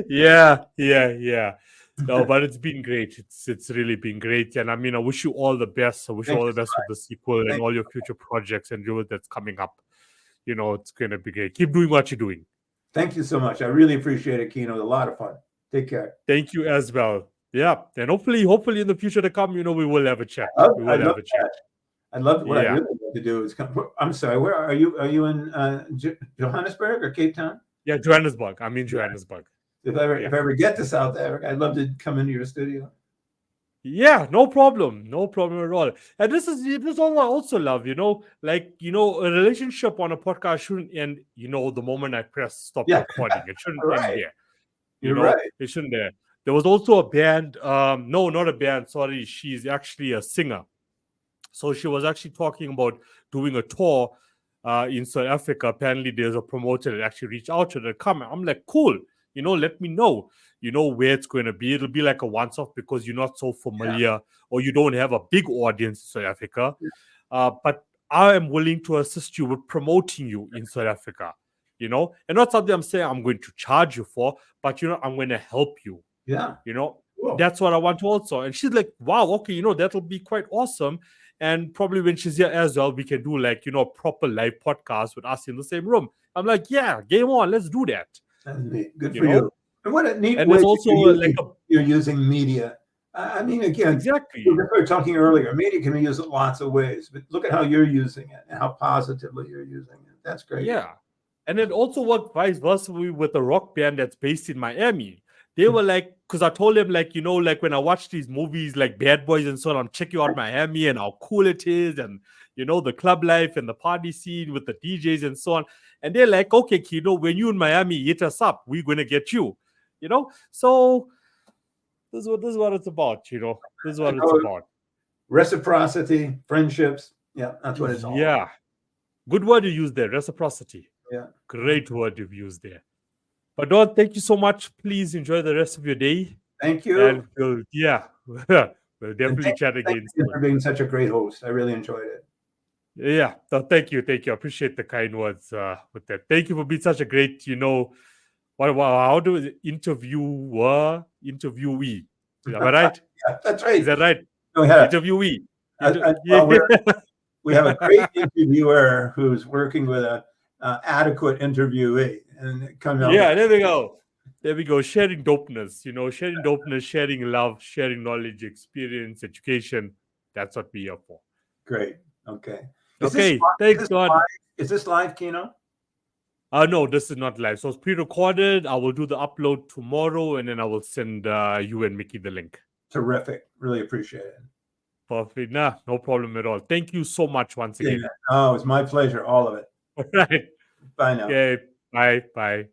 Yeah. No, but it's been great. It's really been great. And I mean, I wish you all the best. I wish you all the best with the sequel and all your future projects and that's coming up. It's going to be great. Keep doing what you're doing. Thank you so much. I really appreciate it, Kino. A lot of fun. Take care. Thank you as well. Yeah. And hopefully in the future to come, we will have a chat. We will have a chat. I'd love what I really love to do is come. I'm sorry, where are you? Are you in Johannesburg or Cape Town? Yeah, Johannesburg. I'm in Johannesburg. If I ever get to South Africa, I'd love to come into your studio. Yeah, no problem at all. And this is all I also love, a relationship on a podcast shouldn't end, the moment I press stop recording. It shouldn't end there. You're right. It shouldn't there. There was also a band, no, not a band, sorry, she's actually a singer. So she was actually talking about doing a tour in South Africa. Apparently there's a promoter that actually reached out to her to come. I'm like, cool, let me know. Where it's going to be. It'll be like a once-off because you're not so familiar or you don't have a big audience in South Africa. But I am willing to assist you with promoting you in South Africa, and not something I'm saying I'm going to charge you for, but, I'm going to help you. Yeah. Cool. That's what I want to also. And she's like, wow, okay, that'll be quite awesome. And probably when she's here as well, we can do like, a proper live podcast with us in the same room. I'm like, yeah, game on, let's do that. That's neat. Good for you. And what a neat and way there's also you're using media. I mean, again, exactly. We were talking earlier, media can be used in lots of ways, but look at how you're using it and how positively you're using it. That's great. Yeah. And it also worked vice versa with a rock band that's based in Miami. They were like, because I told them, like, like when I watch these movies like Bad Boys and so on, I'm checking out Miami and how cool it is and, the club life and the party scene with the DJs and so on. And they're like, okay, Kino, when you're in Miami, hit us up. We're going to get you. So this is what it's about, This is what it's about. Reciprocity, friendships. Yeah, that's what it's all about. Yeah. Good word you used there, reciprocity. Yeah. Great word you've used there. But Don, thank you so much. Please enjoy the rest of your day. Thank you. And we'll definitely chat again. Thank you for being such a great host. I really enjoyed it. Yeah, so thank you. I appreciate the kind words with that. Thank you for being such a great, how do interviewee? Is that right? Yeah, that's right. Is that right? Go ahead. Interviewee. We have a great interviewer who's working with an adequate interviewee. And there we go. Sharing dopeness, sharing dopeness, sharing love, sharing knowledge, experience, education. That's what we are for. Great. Okay. Thanks, Don. Is this live, Kino? No, this is not live. So it's pre-recorded. I will do the upload tomorrow, and then I will send you and Mickey the link. Terrific. Really appreciate it. Perfect. Nah, no problem at all. Thank you so much once again. Oh, it was my pleasure, all of it. All right. Bye now. Okay. Bye. Bye.